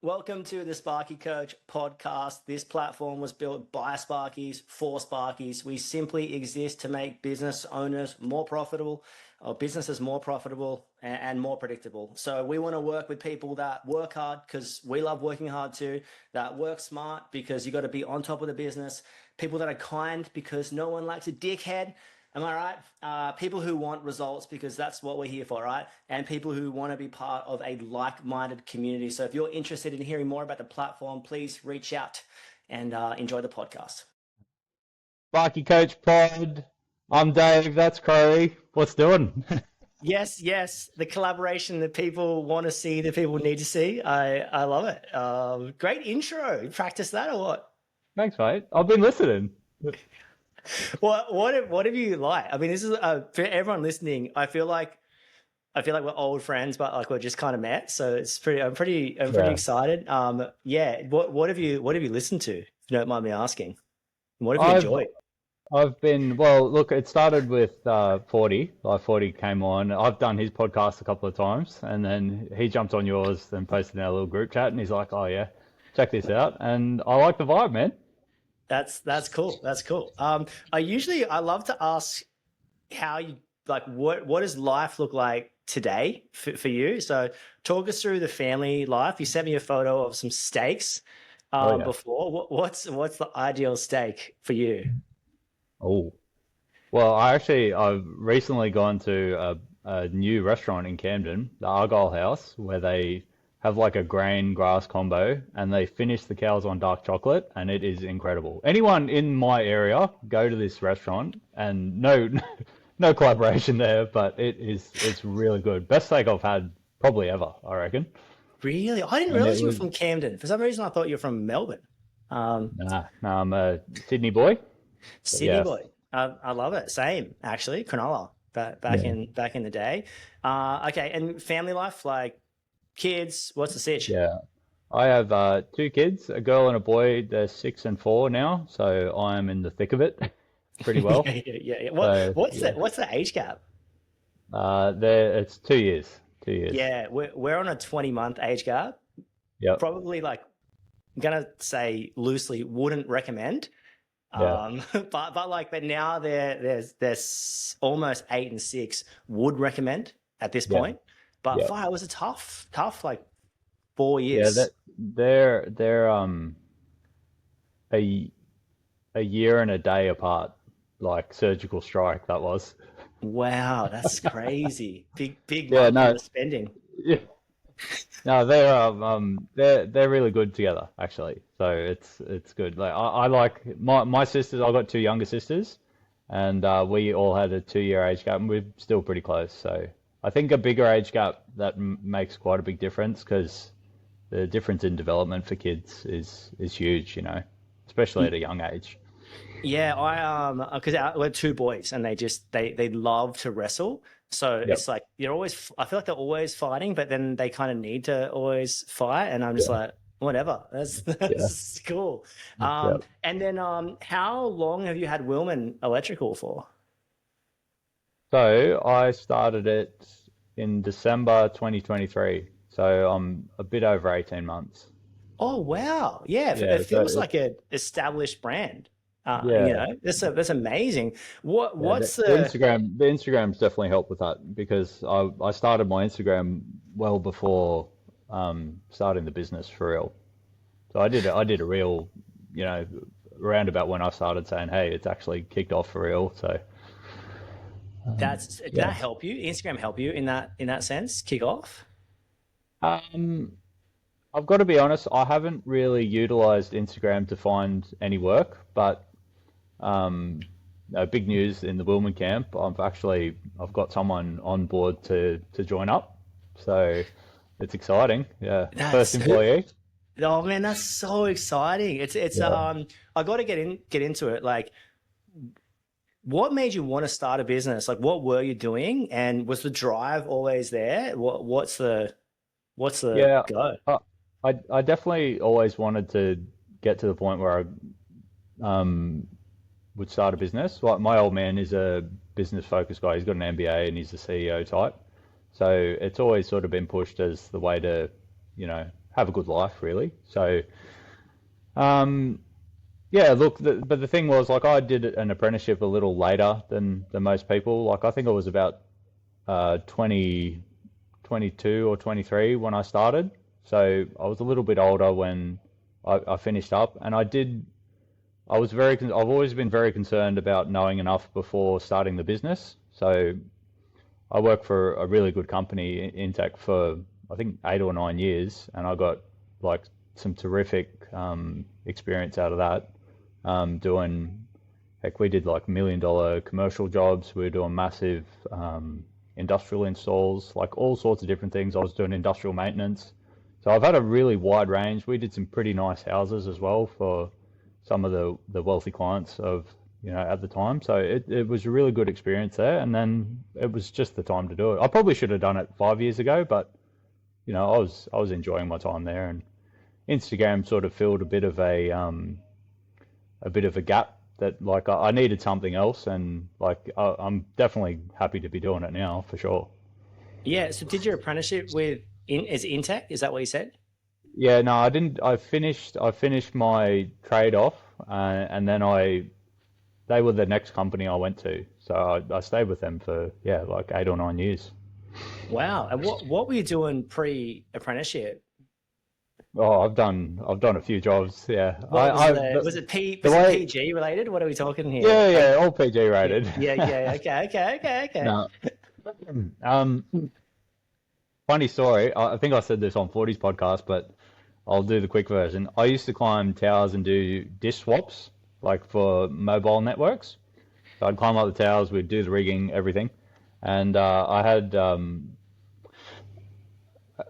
Welcome to the Sparky Coach podcast. This platform was built by Sparkies for Sparkies. We simply exist to make business owners more profitable, or businesses more profitable and more predictable. So we want to work with people that work hard because we love working hard too, that work smart because you got to be on top of the business, people that are kind because no one likes a dickhead. Am I right? People who want results because that's what we're here for, right? And people who want to be part of a like-minded community. So if you're interested in hearing more about the platform, please reach out and enjoy the podcast. Sparky Coach Pod. I'm Dave. That's Corey. What's doing? Yes. The collaboration that people want to see, that people need to see. I love it. Great intro. You practice that or what? Thanks, mate. I've been listening. What have you like? I mean, this is for everyone listening. I feel like we're old friends, but like we're just kind of met. So it's pretty. I'm pretty excited. What have you listened to? If you don't mind me asking, what have you enjoyed? I've been look. It started with 40. Like 40 came on. I've done his podcast a couple of times, and then he jumped on yours and posted in our little group chat, and he's like, "Oh yeah, check this out." And I like the vibe, man. That's cool. That's cool. I love to ask how you like what does life look like today for you? So talk us through the family life. You sent me a photo of some steaks before. What's the ideal steak for you? Oh, well, I've recently gone to a new restaurant in Camden, the Argyle House, where they have like a grain grass combo, and they finish the cows on dark chocolate, and it is incredible. Anyone in my area, go to this restaurant, and no collaboration there, but it's really good. Best steak I've had probably ever, I reckon. Really? I didn't realize you were from Camden. For some reason, I thought you were from Melbourne. Nah, I'm a Sydney boy. Sydney boy. I love it. Same, actually. Cronulla, back in the day. Okay, and family life, like kids, what's the sitch? Yeah, I have two kids, a girl and a boy. They're 6 and 4 now, so I am in the thick of it pretty well. Yeah. What's the age gap? It's 2 years. 2 years. Yeah, we're on a 20-month age gap. Yeah. Probably like I'm gonna say loosely wouldn't recommend. Yeah. But now there's almost 8 and 6 would recommend at this point. But it was a tough like 4 years. Yeah, they're a year and a day apart, like surgical strike that was. Wow, that's crazy. Big money spending. Yeah. No, they're really good together actually. So it's good. Like I like my sisters. I've got two younger sisters, and we all had a 2 year age gap, and we're still pretty close. So I think a bigger age gap that makes quite a big difference, because the difference in development for kids is huge, especially at a young age. Yeah, because we're two boys, and they love to wrestle. So it's like I feel like they're always fighting, but then they kind of need to always fight, and I'm just like, whatever. That's cool. And then how long have you had Willman Electrical for? So I started it in December 2023. So I'm a bit over 18 months. Oh, wow. Yeah, it feels like an established brand. That's amazing. What's the Instagram? The Instagram's definitely helped with that, because I started my Instagram well before starting the business for real. So I did a reel, around about when I started saying, hey, it's actually kicked off for real. So did that help you? Instagram help you in that sense? Kick off? I've got to be honest, I haven't really utilized Instagram to find any work, but big news in the Willman camp. I've got someone on board to join up, so it's exciting. Yeah, first employee. Oh man, that's so exciting! I got to get into it. Like, what made you want to start a business? Like, what were you doing, and was the drive always there? What's the go? I definitely always wanted to get to the point where I would start a business. Like, my old man is a business focused guy. He's got an MBA and he's a CEO type. So it's always sort of been pushed as the way to, have a good life, really. So, um, yeah, look, but the thing was, like, I did an apprenticeship a little later than most people. Like, I think I was about 20, 22 or 23 when I started. So I was a little bit older when I finished up, and I've always been very concerned about knowing enough before starting the business. So I worked for a really good company in tech for I think 8 or 9 years, and I got like some terrific experience out of that. Doing Heck, we did like $1 million commercial jobs. We were doing massive industrial installs, like all sorts of different things. I was doing industrial maintenance. So I've had a really wide range. We did some pretty nice houses as well for some of the wealthy clients of, at the time. So it was a really good experience there. And then it was just the time to do it. I probably should have done it 5 years ago, but I was enjoying my time there, and Instagram sort of filled a bit of a gap that like I needed something else, and like I'm definitely happy to be doing it now for sure. Yeah. So did your apprenticeship is it Intech? Is that what you said? Yeah, no, I didn't. I finished my trade off, and then they were the next company I went to, so I stayed with them for like 8 or 9 years. Wow. And what were you doing pre-apprenticeship? Oh, I've done a few jobs. Yeah, What was was it the was it way PG related? What are we talking here? yeah, yeah, all PG Yeah, rated. yeah, yeah. Okay, okay, okay, okay. No, um, funny story. I think I said this on 40's podcast, but I'll do the quick version. I used to climb towers and do dish swaps, like for mobile networks. So I'd climb up the towers, we'd do the rigging, everything. And I had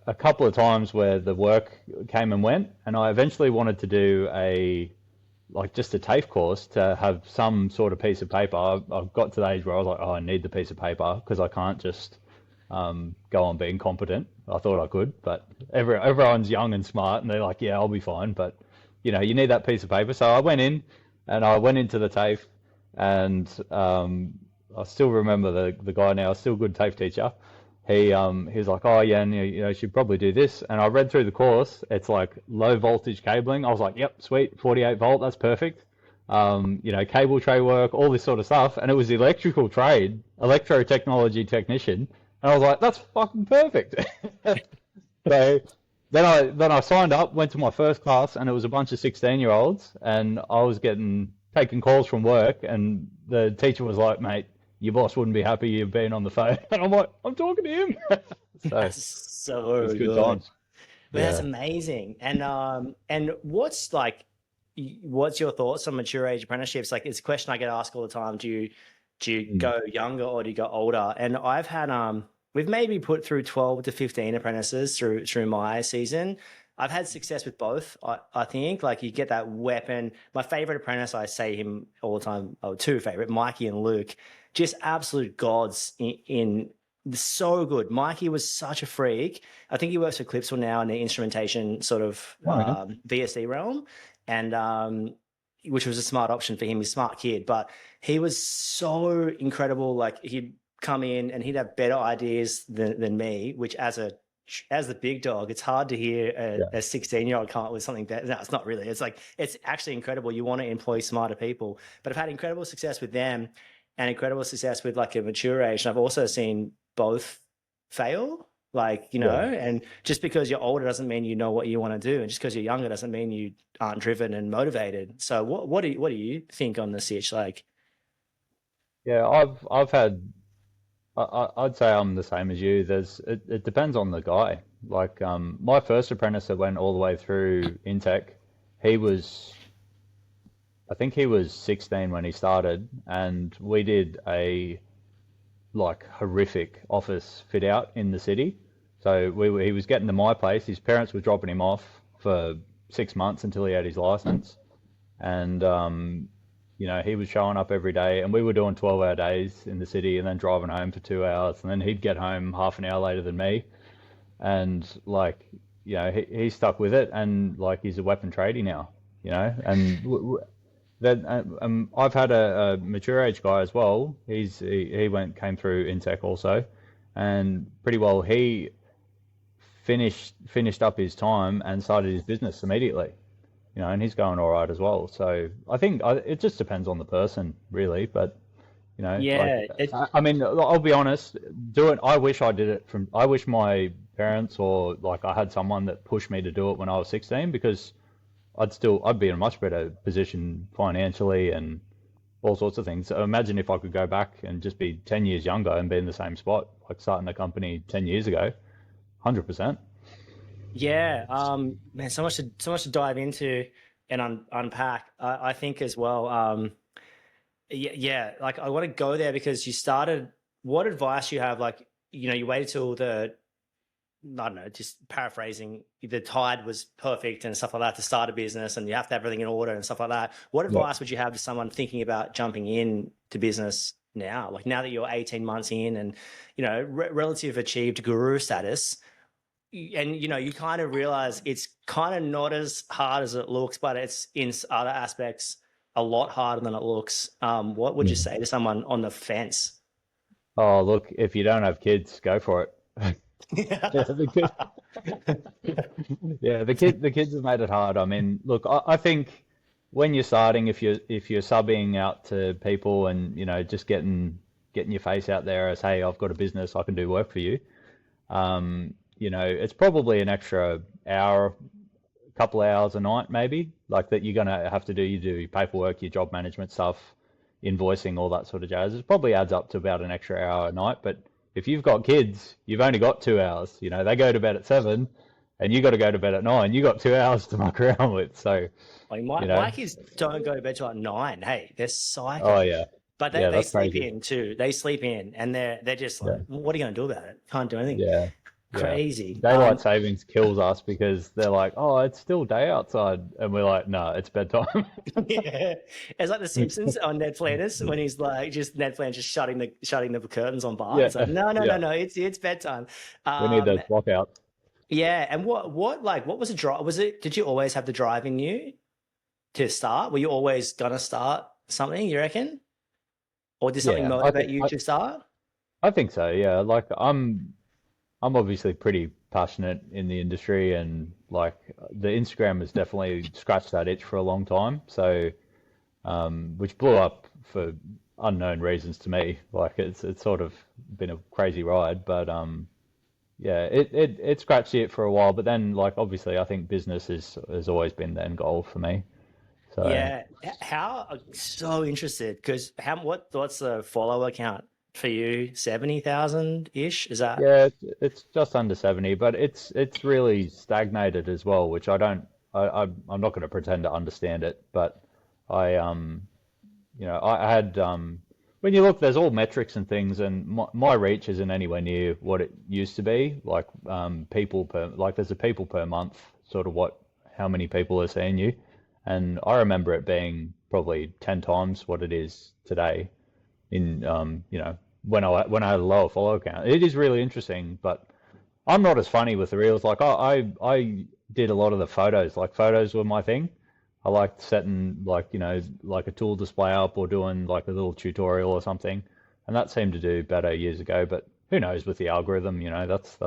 a couple of times where the work came and went, and I eventually wanted to do just a TAFE course to have some sort of piece of paper. I've got to the age where I was like, oh, I need the piece of paper because I can't just go on being competent. I thought I could, but everyone's young and smart, and they're like, yeah, I'll be fine. But you need that piece of paper. So I went in, and I went into the TAFE, and I still remember the guy now, still good TAFE teacher. He was like, oh yeah, and you should probably do this. And I read through the course. It's like low voltage cabling. I was like, yep, sweet, 48 volt, that's perfect. Cable tray work, all this sort of stuff. And it was electrical trade, electro technology technician. And I was like, that's fucking perfect. So then I signed up, went to my first class, and it was a bunch of 16-year-olds, and I was taking calls from work, and the teacher was like, mate, your boss wouldn't be happy you've been on the phone. And I'm like, I'm talking to him. So it That's so was good good. times. But that's Yeah. amazing. And what's your thoughts on mature age apprenticeships? Like it's a question I get asked all the time. Do you Mm. go younger or do you go older? And I've had we've maybe put through 12 to 15 apprentices through my season. I've had success with both. I think like you get that weapon. My favorite apprentice, I say him all the time. Oh, two favorite, Mikey and Luke, just absolute gods in so good. Mikey was such a freak. I think he works for Clipsal now in the instrumentation sort of Oh, okay. VSD realm, and which was a smart option for him. He's a smart kid, but he was so incredible. Like he'd come in and he'd have better ideas than me, which as the big dog, it's hard to hear Yeah. a 16-year-old come up with something better. No, it's not really. It's like, it's actually incredible. You want to employ smarter people, but I've had incredible success with them and incredible success with like a mature age. And I've also seen both fail, like, Yeah. and just because you're older doesn't mean you know what you want to do. And just because you're younger doesn't mean you aren't driven and motivated. So what do you think on this itch? Like, Yeah, I've had I'd say I'm the same as you. It depends on the guy. Like my first apprentice that went all the way through Intech, he was I think he was 16 when he started, and we did a like horrific office fit out in the city. So he was getting to my place. His parents were dropping him off for 6 months until he had his license, and he was showing up every day, and we were doing 12-hour days in the city, and then driving home for 2 hours, and then he'd get home half an hour later than me, and like he stuck with it, and like he's a weapon tradie now, and then I've had a mature age guy as well. He came through Intech also, and pretty well he finished up his time and started his business immediately. And he's going all right as well. So I think it just depends on the person, really. But like Yeah, I mean, I'll be honest. Do it. I wish I did it from. I wish my parents or like I had someone that pushed me to do it when I was 16 because I'd be in a much better position financially and all sorts of things. So imagine if I could go back and just be 10 years younger and be in the same spot, like starting the company 10 years ago, 100%. yeah. Man, so much to dive into and unpack. I think as well. Yeah. Like I want to go there because you started. What advice you have? Like, you waited till I don't know, just paraphrasing, the tide was perfect and stuff like that to start a business, and you have to have everything in order and stuff like that. What Yeah. advice would you have to someone thinking about jumping in to business now? Like now that you're 18 months in and, relative achieved guru status, and, you kind of realize it's kind of not as hard as it looks, but it's in other aspects a lot harder than it looks. What would you Mm. say to someone on the fence? Oh, look, if you don't have kids, go for it. Yeah, the kid, yeah, the kids have made it hard. I mean, look, I think when you're starting, if you're subbing out to people and just getting your face out there as, hey, I've got a business, I can do work for you. It's probably an extra hour, couple hours a night, maybe, like that you're gonna have to do. You do your paperwork, your job management stuff, invoicing, all that sort of jazz. It probably adds up to about an extra hour a night. But if you've got kids, you've only got 2 hours. They go to bed at 7, and you got to go to bed at 9. You got 2 hours to muck around with. So, Like you my know, kids don't go to bed till like 9. Hey, they're oh psycho. yeah, But they, yeah, they that's sleep crazy. in too. They sleep in and they're just like, Yeah, what are you gonna do about it? Can't do anything. yeah, yeah. Crazy. Daylight savings kills us because they're like, oh, it's still day outside, and we're like, no, it's bedtime. Yeah. It's like The Simpsons on Ned Flanders when he's like just Ned Flanders just shutting the curtains on Bart. Yeah, It's like, no, no, no, yeah. no, it's bedtime. We need Um those blockouts. yeah, and what was the drive? Did you always have the drive in you to start? Were you always gonna start something, you reckon? Or did something Yeah, I motivate think you to start? I think so. Yeah, like I'm obviously pretty passionate in the industry, and like the Instagram has definitely scratched that itch for a long time. So, which blew up for unknown reasons to me. Like it's sort of been a crazy ride, but yeah, it scratched it for a while. But then, like obviously, I think business has always been the end goal for me. So. Yeah. How so interested because what's the follower count for you? 70,000 ish? Is that? Yeah, it's just under 70, but it's really stagnated as well, which I don't I'm not going to pretend to understand it, but I I had when you look, there's all metrics and things, and my reach isn't anywhere near what it used to be. Like people per like there's a people per month, sort of how many people are seeing you, and I remember it being probably 10 times what it is today in when I had a lower follow count. It is really interesting, but I'm not as funny with the reels. Like I did a lot of the photos. Like photos were my thing. I liked setting like like a tool display up or doing like a little tutorial or something, and that seemed to do better years ago. But who knows with the algorithm? That's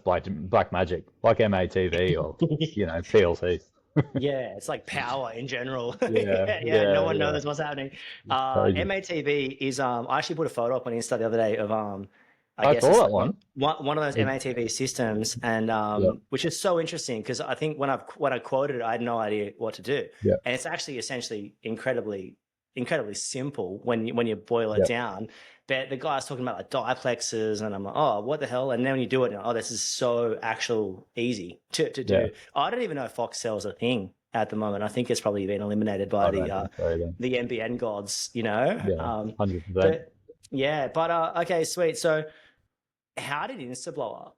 black magic, like MATV or PLC. Yeah, it's like power in general. Yeah, Yeah, yeah, no yeah, one yeah. knows what's happening. It's crazy. MATV is I actually put a photo up on Insta the other day of I I guess saw it's that like one one. one of those It- MATV systems, and Yeah, which is so interesting because I think when I quoted it, I had no idea what to do, yeah, and it's actually essentially incredibly simple when you boil it yeah, down. But the guy's talking about like diplexes, and I'm like, oh, what the hell? And then when you do it, oh, this is so actual easy to yeah. do. I don't even know if Foxtel's a thing at the moment. I think it's probably been eliminated by I don't think so either. the NBN gods, you know. Yeah, 100%. But yeah, but okay, sweet. So how did Insta blow up?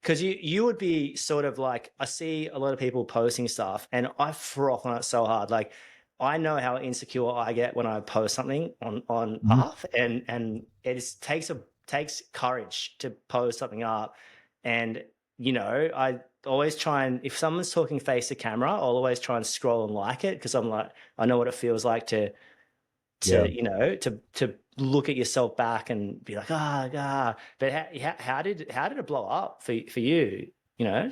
Because you would be sort of like, I see a lot of people posting stuff and I froth on it so hard. Like I know how insecure I get when I post something on Mhm. up, and takes courage to post something up. And I always try, and if someone's talking face to camera, I'll always try and scroll and like it because I'm like, I know what it feels like to Yeah. to look at yourself back and be like, but how did it blow up for you, you know?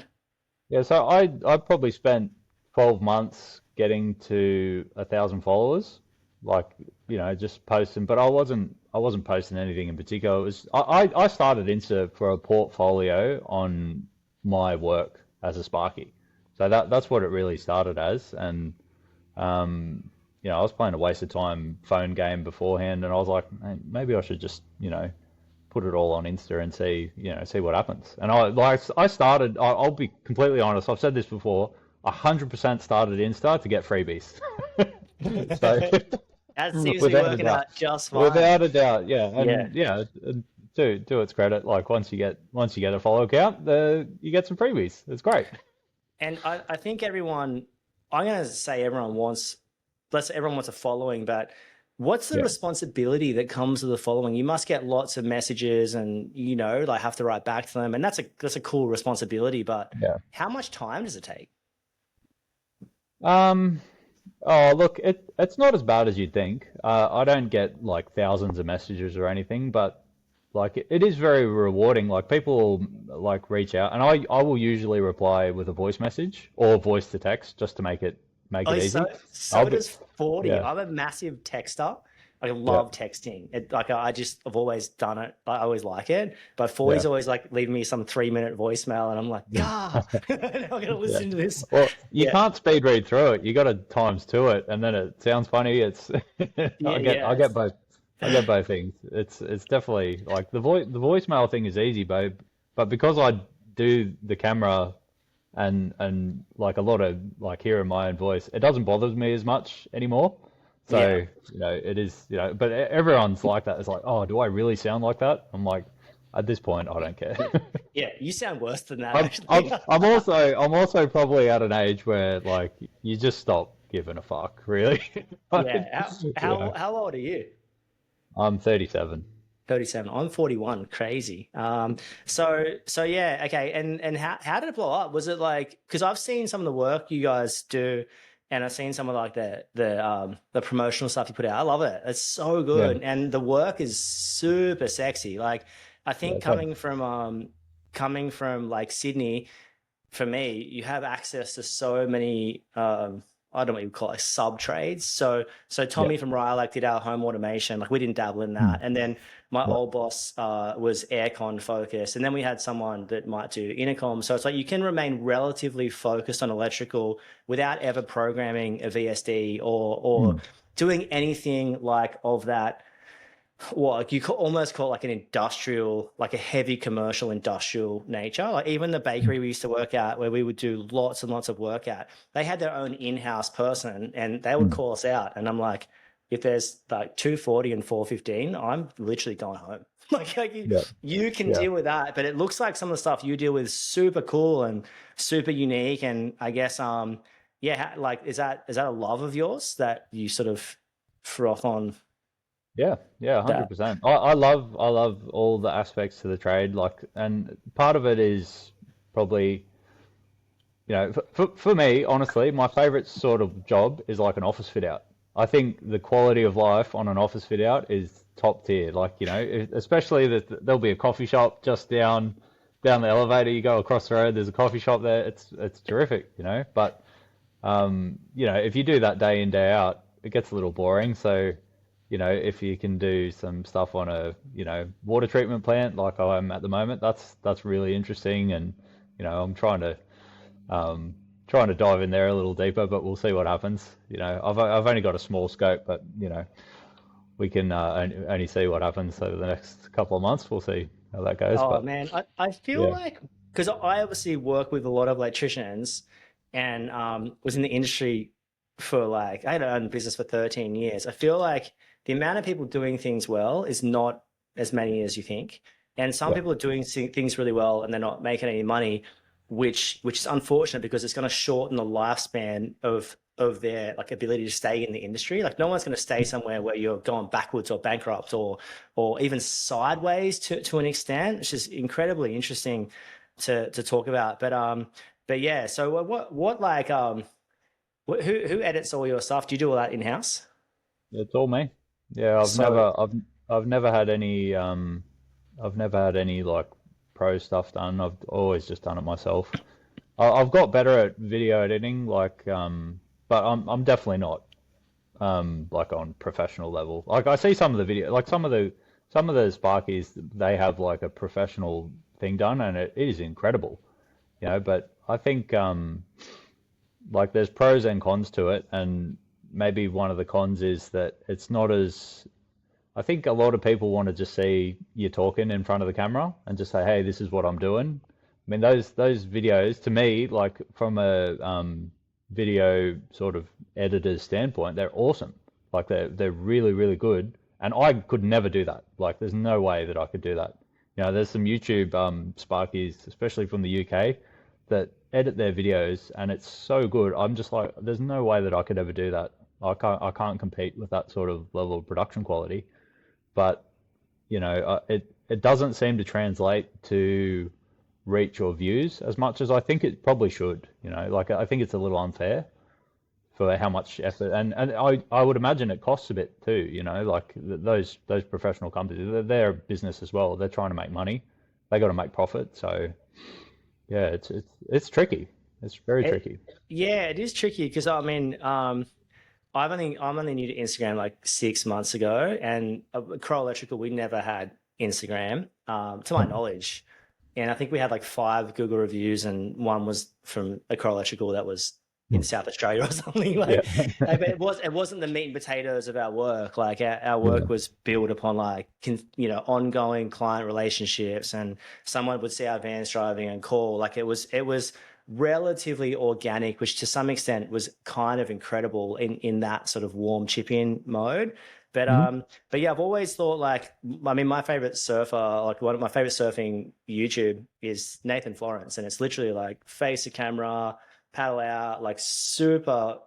Yeah, so I probably spent 12 months getting to 1,000 followers, like just posting. But I wasn't posting anything in particular. It was I started Insta for a portfolio on my work as a Sparky, so that's what it really started as. And I was playing a waste of time phone game beforehand, and I was like, "Hey, maybe I should just put it all on Insta and see what happens." And I started. I'll be completely honest. I've said this before. 100% started Insta to get freebies. So That seems to be without a working doubt, out just fine. without a doubt, yeah. Yeah. And to its credit, like once you get a follow count, you get some freebies. It's great. And I think I'm going to say everyone wants a following, but what's the Yeah, responsibility that comes with the following? You must get lots of messages and, like have to write back to them. And that's a cool responsibility, but yeah. how much time does it take? Um. Oh, look, it's not as bad as you'd think. I don't get like thousands of messages or anything, but like it is very rewarding. Like people like reach out, and I will usually reply with a voice message or voice to text just to make it Oh, so easy. I'll so be does 40. yeah, I'm a massive texter. I yeah, love texting. I've always done it. I always like it. But yeah, 40's always like leaving me some 3-minute voicemail, and I'm like, yeah. I'm gonna Yeah. listen to this. Well, you Yeah, can't speed read through it. You got to times two it, and then it sounds funny. It's yeah, I yeah. get both. I get both things. It's definitely like the voicemail thing is easy, babe. But because I do the camera and like a lot of like hearing my own voice, it doesn't bother me as much anymore. Yeah. So, it is, but everyone's like that. It's like, oh, do I really sound like that? I'm like, at this point, I don't care. Yeah, you sound worse than that, I'm, actually. I'm, I'm also probably at an age where like you just stop giving a fuck, really. Yeah. How Yeah. how old are you? I'm 37. 37. I'm 41. Crazy. So yeah, okay. And how did it blow up? Was it like, because I've seen some of the work you guys do, and I've seen some of like the promotional stuff you put out. I love it. It's so Yeah. good. And the work is super sexy. Like I Yeah. think Thanks. coming from like Sydney, for me, you have access to so many I don't know what you would call it, like sub trades. So Yeah. Tommy from Rylak did our home automation. Like we didn't dabble in Mm. that. And then my Yeah. old boss was aircon focused. And then we had someone that might do intercom. So it's like you can remain relatively focused on electrical without ever programming a VSD or Mm. doing anything like of that, well, like you could almost call it like an industrial, like a heavy commercial industrial nature. Like even the Mm. bakery we used to work at, where we would do lots and lots of work at, they had their own in-house person, and they would Mm. call us out. And I'm like, if there's like 240 and 415, I'm literally going home. Like Yeah. you can Yeah. deal with that, but it looks like some of the stuff you deal with is super cool and super unique. And I guess yeah, like is that a love of yours that you sort of froth on Yeah. Yeah. that? 100%. I love all the aspects to the trade. Like, and part of it is probably, for me, honestly, my favorite sort of job is like an office fit out. I think the quality of life on an office fit out is top tier. Like, especially that there'll be a coffee shop just down the elevator. You go across the road, there's a coffee shop there. It's terrific. But if you do that day in, day out, it gets a little boring. So, if you can do some stuff on a, water treatment plant like I am at the moment, that's really interesting. And, I'm um, trying to dive in there a little deeper, but we'll see what happens. I've only got a small scope, but we can only see what happens over the next couple of months. We'll see how that goes. Oh But man, I feel yeah, like, because I obviously work with a lot of electricians and was in the industry for like, I had owned business for 13 years. I feel like the amount of people doing things well is not as many as you think. And some yeah, people are doing things really well and they're not making any money, which is unfortunate because it's going to shorten the lifespan of their like ability to stay in the industry. Like no one's going to stay somewhere where you're going backwards or bankrupt or even sideways to an extent. It's just incredibly interesting to talk about. But yeah. So what who edits all your stuff? Do you do all that in house? it's all me. Yeah, So I've never had any I've never had any like pro stuff done. I've always just done it myself. I've got better at video editing, like but I'm definitely not like on professional level. Like I see some of the video, like some of the Sparkies, they have like a professional thing done, and it is incredible, you know. But I think like there's pros and cons to it, and maybe one of the cons is that it's not as. I think a lot of people want to just see you talking in front of the camera and just say, "Hey, this is what I'm doing." I mean, those videos to me, like from a video sort of editor's standpoint, they're awesome. Like they're really really good, and I could never do that. Like, there's no way that I could do that. You know, there's some YouTube Sparkies, especially from the UK, that edit their videos, and it's so good. I'm just like, there's no way that I could ever do that. I can't compete with that sort of level of production quality. But you know, it doesn't seem to translate to reach or views as much as I think it probably should. You know, like I think it's a little unfair for how much effort, and I would imagine it costs a bit too. You know, like those professional companies, they're a business as well. They're trying to make money. They got to make profit. So yeah, it's tricky. It's very it, tricky. yeah, it is tricky because I mean, I'm only new to Instagram like 6 months ago, and Crow Electrical we never had Instagram, to my knowledge, and I think we had like five Google reviews, and one was from a Crow Electrical that was in South Australia or something Yeah, like, but it wasn't the meat and potatoes of our work. Like our yeah. work was built upon like ongoing client relationships, and someone would see our vans driving and call. Like it was relatively organic, which to some extent was kind of incredible in that sort of warm chip in mode. But Mhm. yeah, I've always thought like, I mean, my favorite surfer, like one of my favorite surfing YouTube is Nathan Florence, and it's literally like face a camera, paddle out, like super.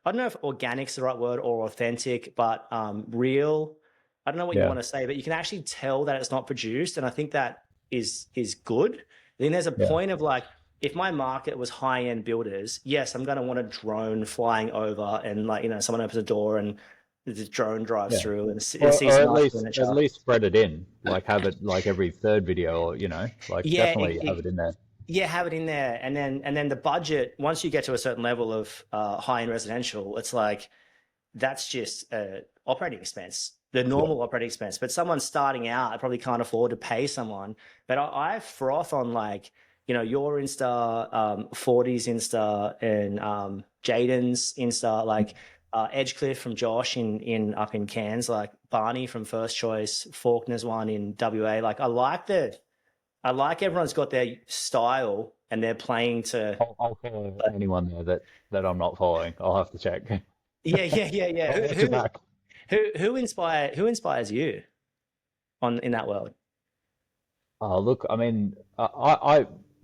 I don't know if organic's the right word or authentic, but real. I don't know what you Yeah. want to say, but you can actually tell that it's not produced, and I think that is good. I think there's a Yeah. point of like, if my market was high end builders, yes, I'm going to want a drone flying over, and like someone opens a door and the drone drives Yeah. through and Or sees nice at furniture. least spread it in, like have it like every third video, or you know, like Yeah, definitely have it in there. yeah, have it in there, and then the budget. Once you get to a certain level of high end residential, it's like that's just operating expense, the Yeah. normal operating expense. But someone starting out, I probably can't afford to pay someone. But I froth on like, your Insta, 40's Insta, and Jaden's Insta, like Edgecliff from Josh in up in Cairns, like Barney from First Choice, Faulkner's one in WA. Like I like everyone's got their style and they're playing to. I'll follow anyone there that I'm not following. I'll have to check. Yeah, yeah, yeah, yeah. I'll watch it back. Who inspires you on in that world? Look, I mean,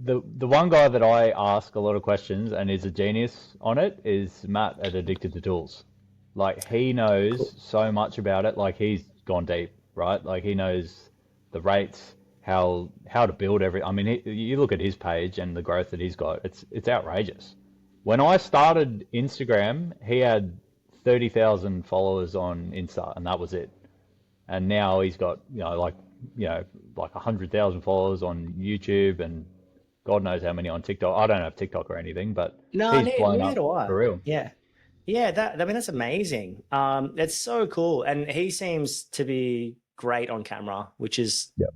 the one guy that I ask a lot of questions and is a genius on it is Matt at Addicted to Tools. Like, he Cool. knows so much about it. Like, he's gone deep, right? Like, he knows the rates, how to build every. I mean, you look at his page and the growth that he's got. It's outrageous. When I started Instagram, he had 30,000 followers on Insta, and that was it. And now he's got you know like 100,000 followers on YouTube, and God knows how many on TikTok. I don't have TikTok or anything, but No, he's blown neither up do I. for real. Yeah, yeah. I mean, that's amazing. That's so cool, and he seems to be great on camera, which is. Yeah.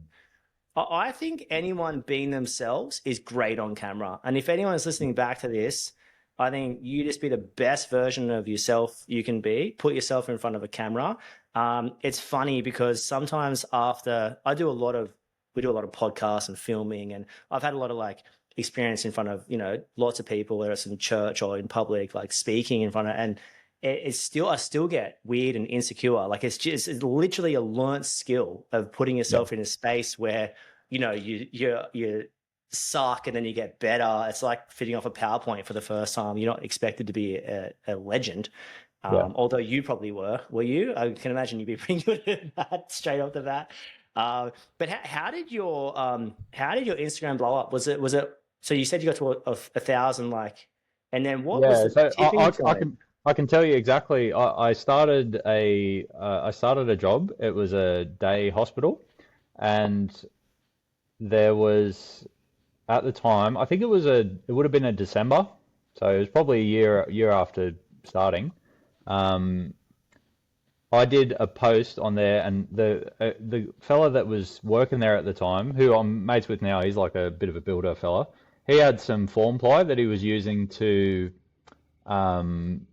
I think anyone being themselves is great on camera. And if anyone is listening back to this, I think you just be the best version of yourself you can be. Put yourself in front of a camera. It's funny because sometimes after we do a lot of podcasts and filming, and I've had a lot of like experience in front of, lots of people, whether it's in church or in public, like speaking in front of, and I still get weird and insecure. Like it's literally a learnt skill of putting Yeah. yourself in a space where you suck and then you get better. It's like fitting off a PowerPoint for the first time. You're not expected to be a legend. Yeah. Although you probably were you? I can imagine you'd be pretty good at that straight off the bat. But how did your Instagram blow up? So you said you got to a thousand, like, and then what was Yeah, the so tipping point? I can tell you exactly. I started a job. It was a day hospital, and there was at the time, I think it would have been in December, so it was probably a year after starting. Um, I did a post on there, and the fella that was working there at the time, who I'm mates with now, he's like a bit of a builder fella. He had some form ply that he was using to um,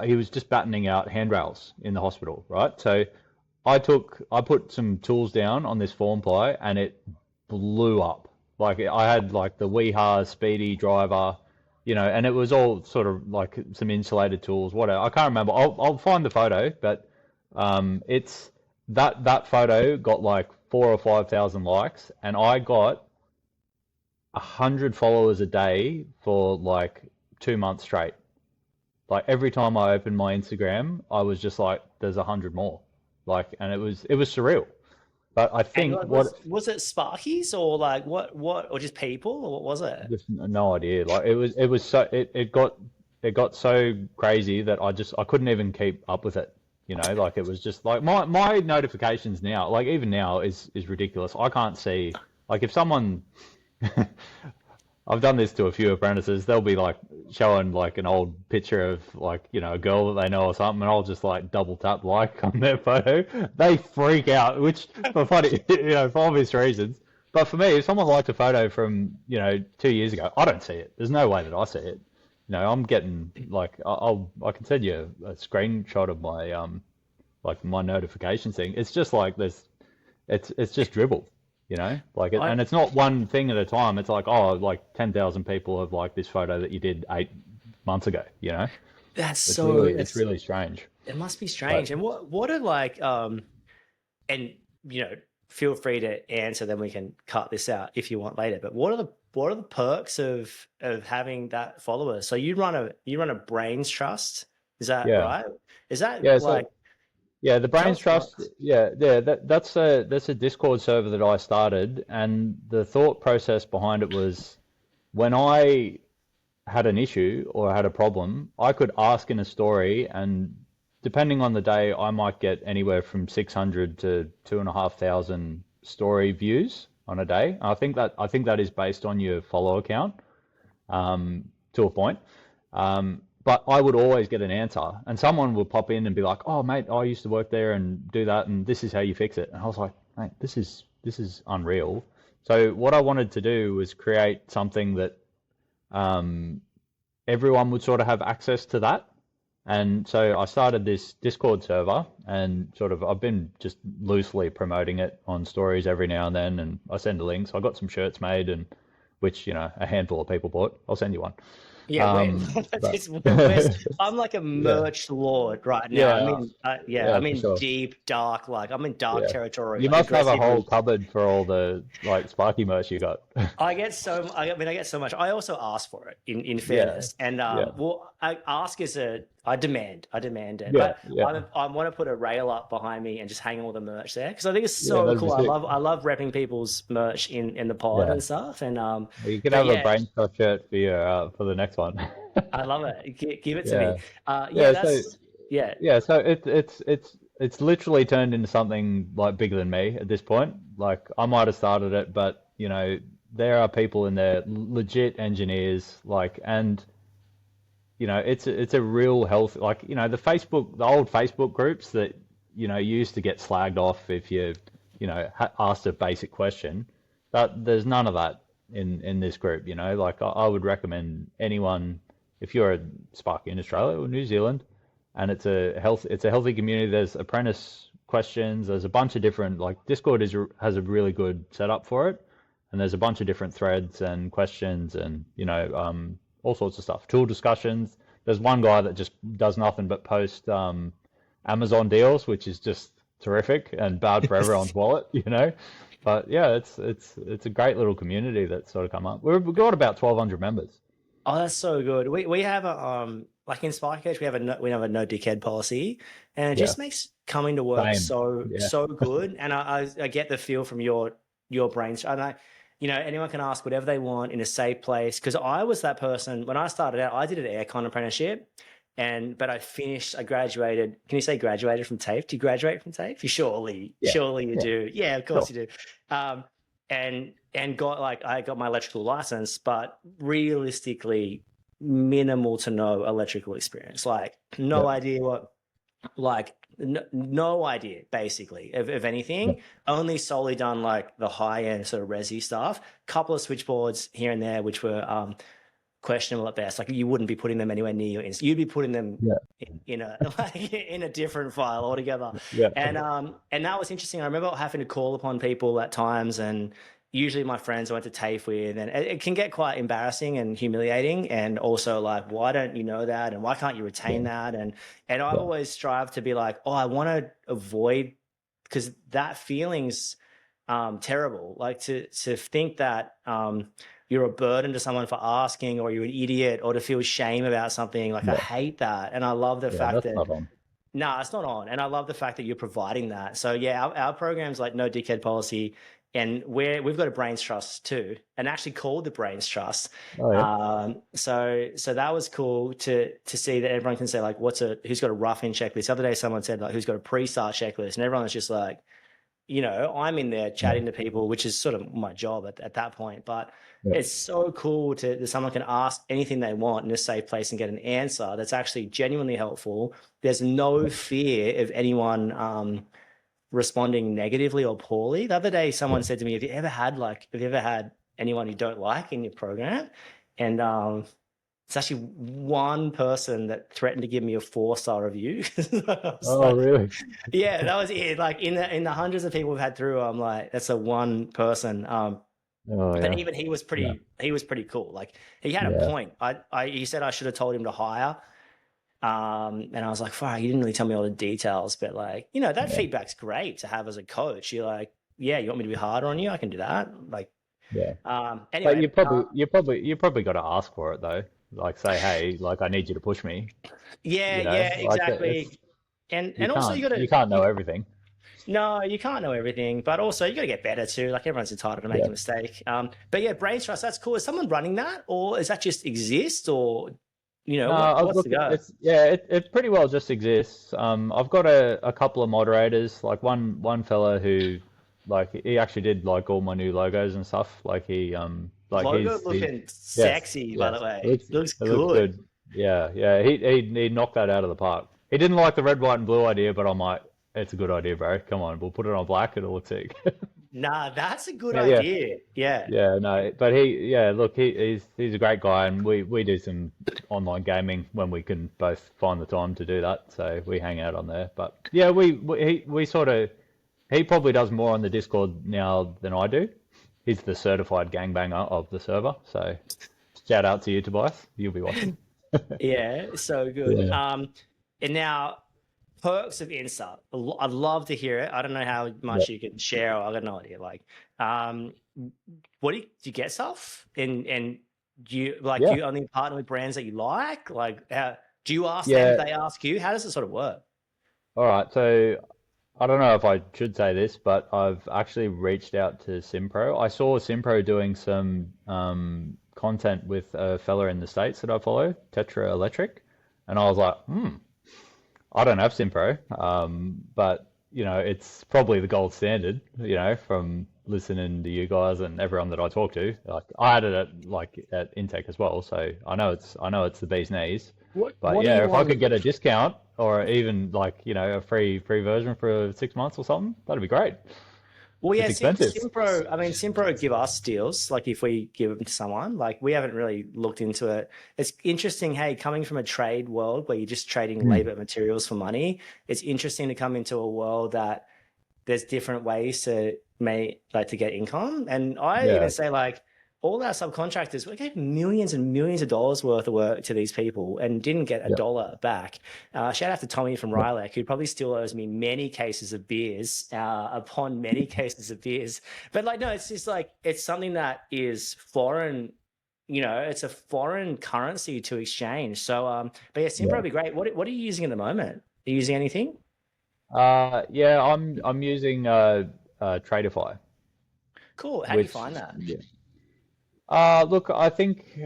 he was just battening out handrails in the hospital, right? So I put some tools down on this form ply and it blew up. Like I had like the Weeha Speedy driver, and it was all sort of like some insulated tools, whatever. I can't remember. I'll find the photo, but it's that photo got like 4 or 5 thousand likes, and I got 100 followers a day for like 2 months straight. Like every time I opened my Instagram, I was just like, "There's 100 more," like, and it was surreal. But I And think like, what was it Sparkies or like what or just people or what was it? just no idea. Like it was so it got so crazy that I couldn't even keep up with it. Like it was just like my notifications now, like even now is ridiculous. I can't see like if someone I've done this to a few apprentices. They'll be like showing like an old picture of like, a girl that they know or something, and I'll just like double tap like on their photo. They freak out, which for funny, for obvious reasons. But for me, if someone liked a photo from, 2 years ago, I don't see it. There's no way that I see it. I'm getting like I can send you a screenshot of my like my notification thing. It's just like it's just dribble, like I and it's not one thing at a time. It's like, oh, like 10,000 people have liked this photo that you did 8 months ago. That's It's so really it's it's really strange. it must be But strange. And what are like and you know feel free to answer, then we can cut this out if you want later. But what are the perks of having that follower? So you run a brains trust, is that yeah, right? Is that yeah. like, So yeah, the tell Brains us more? Trust. Yeah. That's a Discord server that I started, and the thought process behind it was when I had an issue or had a problem, I could ask in a story, and depending on the day, I might get anywhere from 600 to 2,500 story views on a day. I think that is based on your follow account, to a point. But I would always get an answer, and someone would pop in and be like, "Oh, mate, I used to work there and do that, and this is how you fix it." And I was like, "Mate, this is unreal." So what I wanted to do was create something that um, everyone would sort of have access to that. And so I started this Discord server, and sort of I've been just loosely promoting it on stories every now and then, and I send a link. So I got some shirts made, and which a handful of people bought. I'll send you one. Yeah, But I'm like a yeah, merch lord right now. yeah, Yeah, yeah, I'm for in sure. deep dark, like I'm in dark Yeah, territory, you like must have a whole aggressively. cupboard for all the like Sparky merch you got. I get so much. I also ask for it in Yeah, fairness, and yeah, well, I demand it, yeah, but yeah, I want to put a rail up behind me and just hang all the merch there because I think it's yeah. so That'd be cool. sick. I love repping people's merch in the pod Yeah, and stuff, and well, you could but have a yeah, brain trust shirt for the next one. I love it. Give it to me. Yeah, Yeah, yeah. So that's yeah. yeah, so it's literally turned into something like bigger than me at this point. Like I might have started it, but there are people in there, legit engineers, like, and it's a real health, like, the old Facebook groups that used to get slagged off if you asked a basic question. That there's none of that in this group. Like I would recommend anyone, if you're a Sparky in Australia or New Zealand, and it's a healthy community. There's apprentice questions. There's a bunch of different, like, Discord has a really good setup for it, and there's a bunch of different threads and questions, and all sorts of stuff. Tool discussions. There's one guy that just does nothing but post Amazon deals, which is just terrific and bad for everyone's wallet. But yeah, it's a great little community that's sort of come up. We've got about 1,200 members. Oh, that's so good. We have a like in Sparkcage, we have a no dickhead policy, and it Yeah, just makes coming to work same. so Yeah, so good. And I get the feel from your brains, and anyone can ask whatever they want in a safe place. Because I was that person when I started out. I did an aircon apprenticeship, but I graduated. Can you say graduated from TAFE? Do you graduate from TAFE? You Yeah, surely you yeah, do. Yeah, of course sure. you do. Um, and I got my electrical license, but realistically, minimal to no electrical experience. Like Yeah, no idea what like no idea basically of yeah, anything, only solely done like the high end sort of resi stuff, couple of switchboards here and there which were questionable at best. Like you wouldn't be putting them anywhere near your insta, you'd be putting them yeah, in a like in a different file altogether. yeah, And that was interesting. I remember having to call upon people at times, and usually my friends I went to TAFE with, and it can get quite embarrassing and humiliating, and also like, why don't you know that, and why can't you retain yeah, that? And I've yeah, always strived to be like, oh, I want to avoid, because that feeling's terrible. Like to think that you're a burden to someone for asking, or you're an idiot, or to feel shame about something. Like I yeah, hate that, and I love the yeah. fact That's that not on. no, it's not on. And I love the fact that you're providing that. So yeah, our program's like no dickhead policy. And we've got a brains trust too, and actually called the brains trust. Oh yeah, So that was cool to see that everyone can say like, who's got a rough in checklist. The other day someone said like, who's got a pre-start checklist, and everyone was just like, I'm in there yeah, chatting to people, which is sort of my job at that point. But yeah, it's so cool that someone can ask anything they want in a safe place and get an answer that's actually genuinely helpful. There's no fear of anyone responding negatively or poorly. The other day, yeah. someone said to me, have you ever had anyone you don't like in your program? And it's actually one person that threatened to give me a 4-star review. I was Oh like, really? yeah, that was it. Like in the hundreds of people we've had through, I'm like, that's a one person. Oh But yeah, even yeah, he was pretty cool. Like he had a yeah, point. He said I should have told him to hire. And I was like, fuck, you didn't really tell me all the details, but like, that yeah, feedback's great to have as a coach. You're like, yeah, you want me to be harder on you? I can do that. Like, yeah. But anyway, you probably got to ask for it though. Like say, hey, like I need you to push me. yeah, You know, yeah, like it's exactly. And also you can't know everything. no, you can't know everything, but also you got to get better too. Like everyone's entitled to make Yeah. a mistake. But yeah, brain trust, that's cool. Is someone running that, or is that just exist, or No, what's look, the go? it pretty well just exists. I've got a couple of moderators, like one fella who, like, he actually did like all my new logos and stuff. Like Logo he's looking yes, sexy, by the yes, way. Looks it looks good. good. Yeah, yeah, he knocked that out of the park. He didn't like the red, white, and blue idea, but I'm like, it's a good idea, bro. Come on, we'll put it on black. It'll look sick. Nah, that's a good Yeah, yeah. idea. Yeah. Yeah, no, but yeah, look, he's a great guy, and we do some online gaming when we can both find the time to do that. So we hang out on there. But yeah, we sort of he probably does more on the Discord now than I do. He's the certified gangbanger of the server. So shout out to you, Tobias. You'll be watching. Yeah, so good. Yeah, And now perks of Insta. I'd love to hear it. I don't know how yeah, much you can share. I got no idea. Like, um, what do you get stuff? And do yeah, you only partner with brands that you like? Like, do you ask them? yeah. They ask you? How does it sort of work? All right, so I don't know if I should say this, but I've actually reached out to Simpro. I saw Simpro doing some content with a fella in the States that I follow, Tetra Electric, and I was like, I don't have Simpro, but it's probably the gold standard, from listening to you guys and everyone that I talk to. Like I had it at Intech as well, so I know it's the bee's knees. But What do yeah, you if I want? could get a discount or even like a free version for 6 months or something, that'd be great. Well, yeah, It's expensive. Simpro give us deals, like if we give them to someone. Like we haven't really looked into it. It's interesting, hey, coming from a trade world where you're just trading Hmm. labor materials for money, it's interesting to come into a world that there's different ways to make to get income. And I even Yeah, say like all our subcontractors, we gave millions and millions of dollars worth of work to these people and didn't get a yeah, dollar back. Shout out to Tommy from yeah, Rylak, who probably still owes me many cases of beers upon many cases of beers. But like, no, it's just like, it's something that is foreign. It's a foreign currency to exchange. So, but yeah, Simpro yeah. would be great. What are you using at the moment? Are you using anything? Yeah, I'm using Tradeify. Cool. How do you which find that? yeah. Look, I think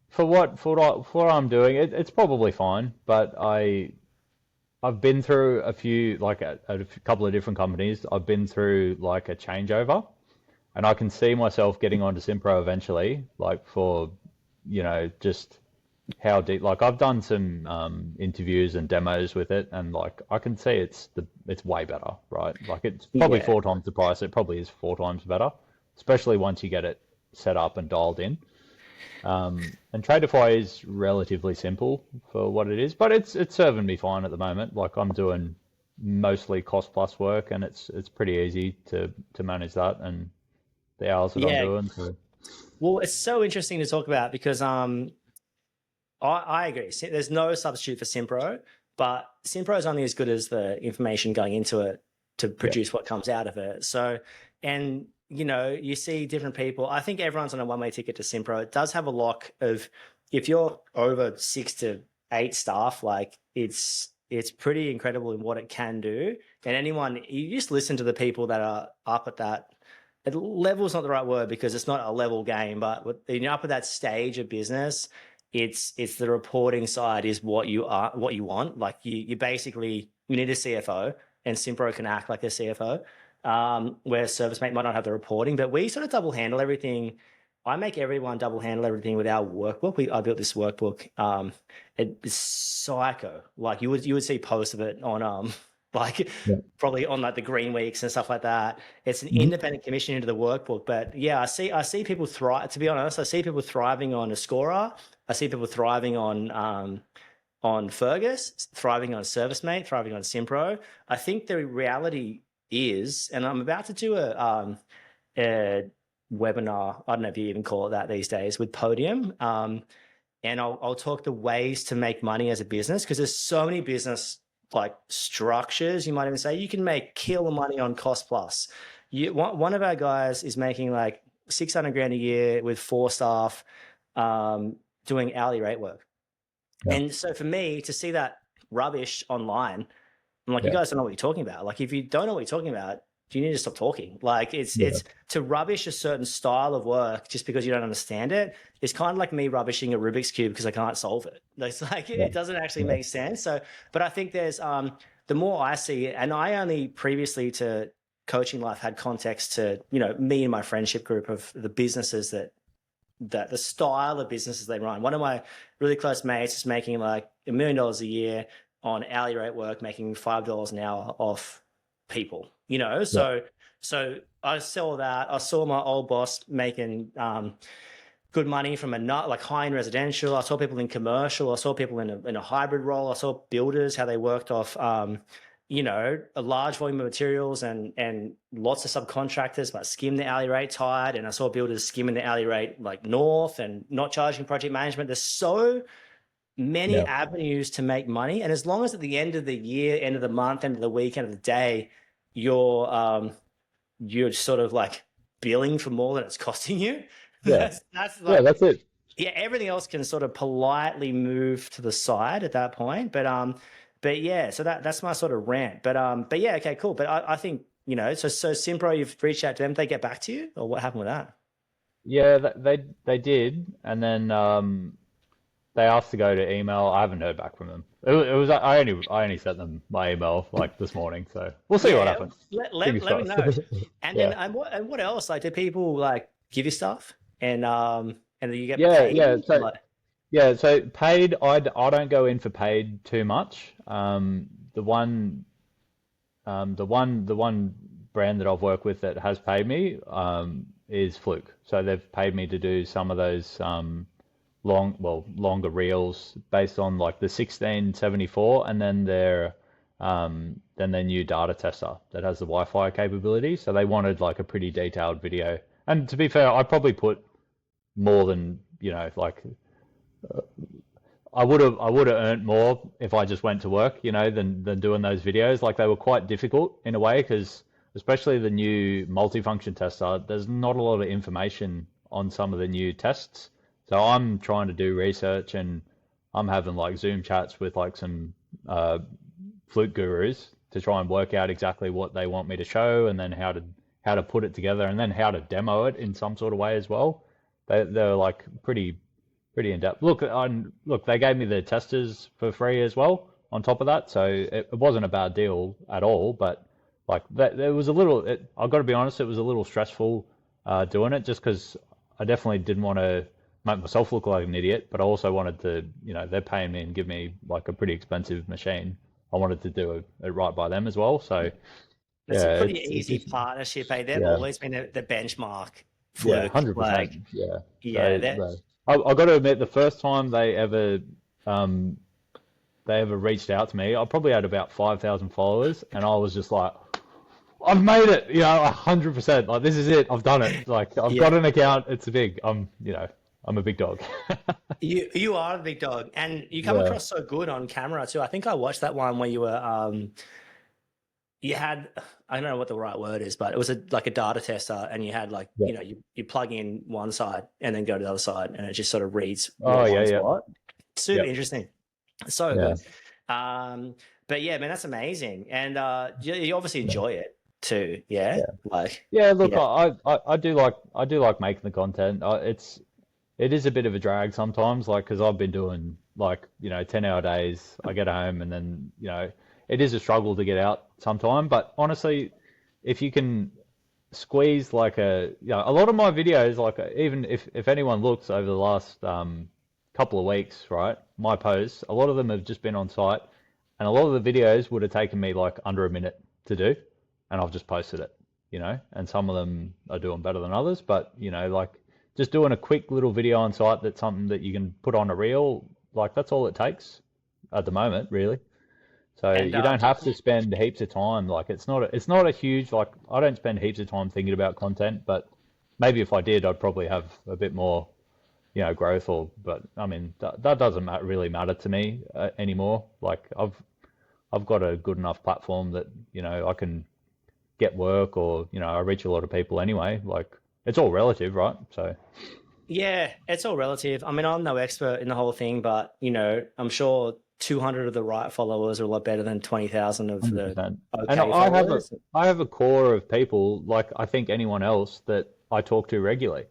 for what I'm doing, it's probably fine, but I've been through a few like at a couple of different companies. I've been through like a changeover, and I can see myself getting onto Simpro eventually, like for just how deep. Like I've done some interviews and demos with it, and like I can see it's way better, right? Like it's probably Yeah. 4 times the price. It probably is 4 times better, especially once you get it set up and dialed in. And Tradeify is relatively simple for what it is, but it's serving me fine at the moment. Like I'm doing mostly cost plus work, and it's pretty easy to manage that and the hours that I'm Yeah. doing. So Well, it's so interesting to talk about because I agree. There's no substitute for Simpro, but Simpro is only as good as the information going into it to yeah, produce what comes out of it. So, and you see different people. I think everyone's on a one-way ticket to Simpro. It does have a lock of if you're over 6 to 8 staff, like it's pretty incredible in what it can do. And anyone, you just listen to the people that are up at that. Level is not the right word because it's not a level game, but up at that stage of business, it's the reporting side is what you want. Like you basically you need a CFO, and Simpro can act like a CFO. Where ServiceMate might not have the reporting, but we sort of double handle everything. I make everyone double handle everything with our workbook. I built this workbook. It's psycho. Like you would see posts of it on like yeah. probably on like the green weeks and stuff like that. It's an Mhm. independent commission into the workbook. But yeah, I see people thrive. To be honest, I see people thriving on a scorer. I see people thriving on Fergus, thriving on ServiceMate, thriving on Simpro. I think the reality is, and I'm about to do a webinar. I don't know if you even call it that these days with Podium. And I'll talk the ways to make money as a business because there's so many business like structures. You might even say you can make killer money on cost plus. One of our guys is making like 600 grand a year with 4 staff, doing hourly rate work. Yeah, And so for me to see that rubbish online, I'm like, you yeah, guys don't know what you're talking about. Like, if you don't know what you're talking about, you need to stop talking. Like, yeah, it's to rubbish a certain style of work just because you don't understand it. It's kind of like me rubbishing a Rubik's cube because I can't solve it. It's like yeah, it doesn't actually yeah, make sense. So, but I think there's the more I see it, and I only previously to coaching life had context to me and my friendship group of the businesses that the style of businesses they run. One of my really close mates is making like $1 million a year on hourly rate work, making $5 an hour off people. yeah, So I saw that. I saw my old boss making good money from like high end residential. I saw people in commercial. I saw people in a hybrid role. I saw builders how they worked off a large volume of materials and lots of subcontractors, but skim the hourly rate tight. And I saw builders skimming the hourly rate like north and not charging project management. There's so many yeah, avenues to make money. And as long as at the end of the year, end of the month, end of the week, end of the day, you're sort of like billing for more than it's costing you. yeah, That's yeah. like That's it. yeah, everything else can sort of politely move to the side at that point. But yeah, so that's my sort of rant. But yeah, okay, cool. But I think so Simpro, you've reached out to them, they get back to you, or what happened with that? Yeah, they did, and then they asked to go to email. I haven't heard back from them. It was I only sent them my email like this morning, so we'll see what Yeah, happens. let, Fingers let me crossed. know. And then Yeah, and what else? Like, do people like give you stuff and then you get yeah, paid? yeah. So Like, yeah, so paid. I don't go in for paid too much. The one brand that I've worked with that has paid me is Fluke. So they've paid me to do some of those longer reels based on like the 1674, and then their new data tester that has the Wi-Fi capability. So they wanted like a pretty detailed video. And to be fair, I probably put more than like I would have earned more if I just went to work, than doing those videos. Like they were quite difficult in a way because especially the new multifunction tester, there's not a lot of information on some of the new tests. So I'm trying to do research and I'm having like Zoom chats with like some Fluke gurus to try and work out exactly what they want me to show and then how to put it together and then how to demo it in some sort of way as well. They're like pretty in depth. Look, they gave me the testers for free as well on top of that, so it wasn't a bad deal at all. But like that, there was a little. I've got to be honest, it was a little stressful doing it just because I definitely didn't want to make myself look like an idiot, but I also wanted to, they're paying me and give me like a pretty expensive machine. I wanted to do it right by them as well. So It's a yeah, pretty it's easy just partnership. Eh? They've yeah, always been the benchmark, yeah, Fluke. 100%. Like, Yeah. yeah, So that I got to admit, the first time um they ever reached out to me, I probably had about 5,000 followers, and I was just like, I've made it, 100%. Like this is it. I've done it. Like I've yeah. got an account. It's big. I'm a big dog. You are a big dog, and you come Yeah. across so good on camera too. I think I watched that one where you were you had, I don't know what the right word is, but it was like a data tester, and you had like, Yeah. you plug in one side and then go to the other side, and it just sort of reads Oh what yeah, one's yeah, what. Super yeah, interesting. So yeah, good. But yeah, man, that's amazing. And you obviously yeah, enjoy it too. Yeah. yeah. Like, Yeah, look, yeah. I do like making the content. It is a bit of a drag sometimes, like because I've been doing like 10-hour days. I get home and then it is a struggle to get out sometime. But honestly, if you can squeeze like a lot of my videos, like even if anyone looks over the last couple of weeks, right, my posts, a lot of them have just been on site, and a lot of the videos would have taken me like under a minute to do, and I've just posted it, and some of them are doing better than others, but like just doing a quick little video on site that's something that you can put on a reel, like that's all it takes at the moment, really. So And you don't have to spend heaps of time. Like it's not a huge, like I don't spend heaps of time thinking about content, but maybe if I did, I'd probably have a bit more, growth but I mean that doesn't really matter to me anymore. Like I've got a good enough platform that, I can get work or, I reach a lot of people anyway. Like it's all relative, right? So yeah, it's all relative. I mean, I'm no expert in the whole thing, but I'm sure 200 of the right followers are a lot better than 20,000 of the 100%. And okay followers. I have a core of people like I think anyone else that I talk to regularly.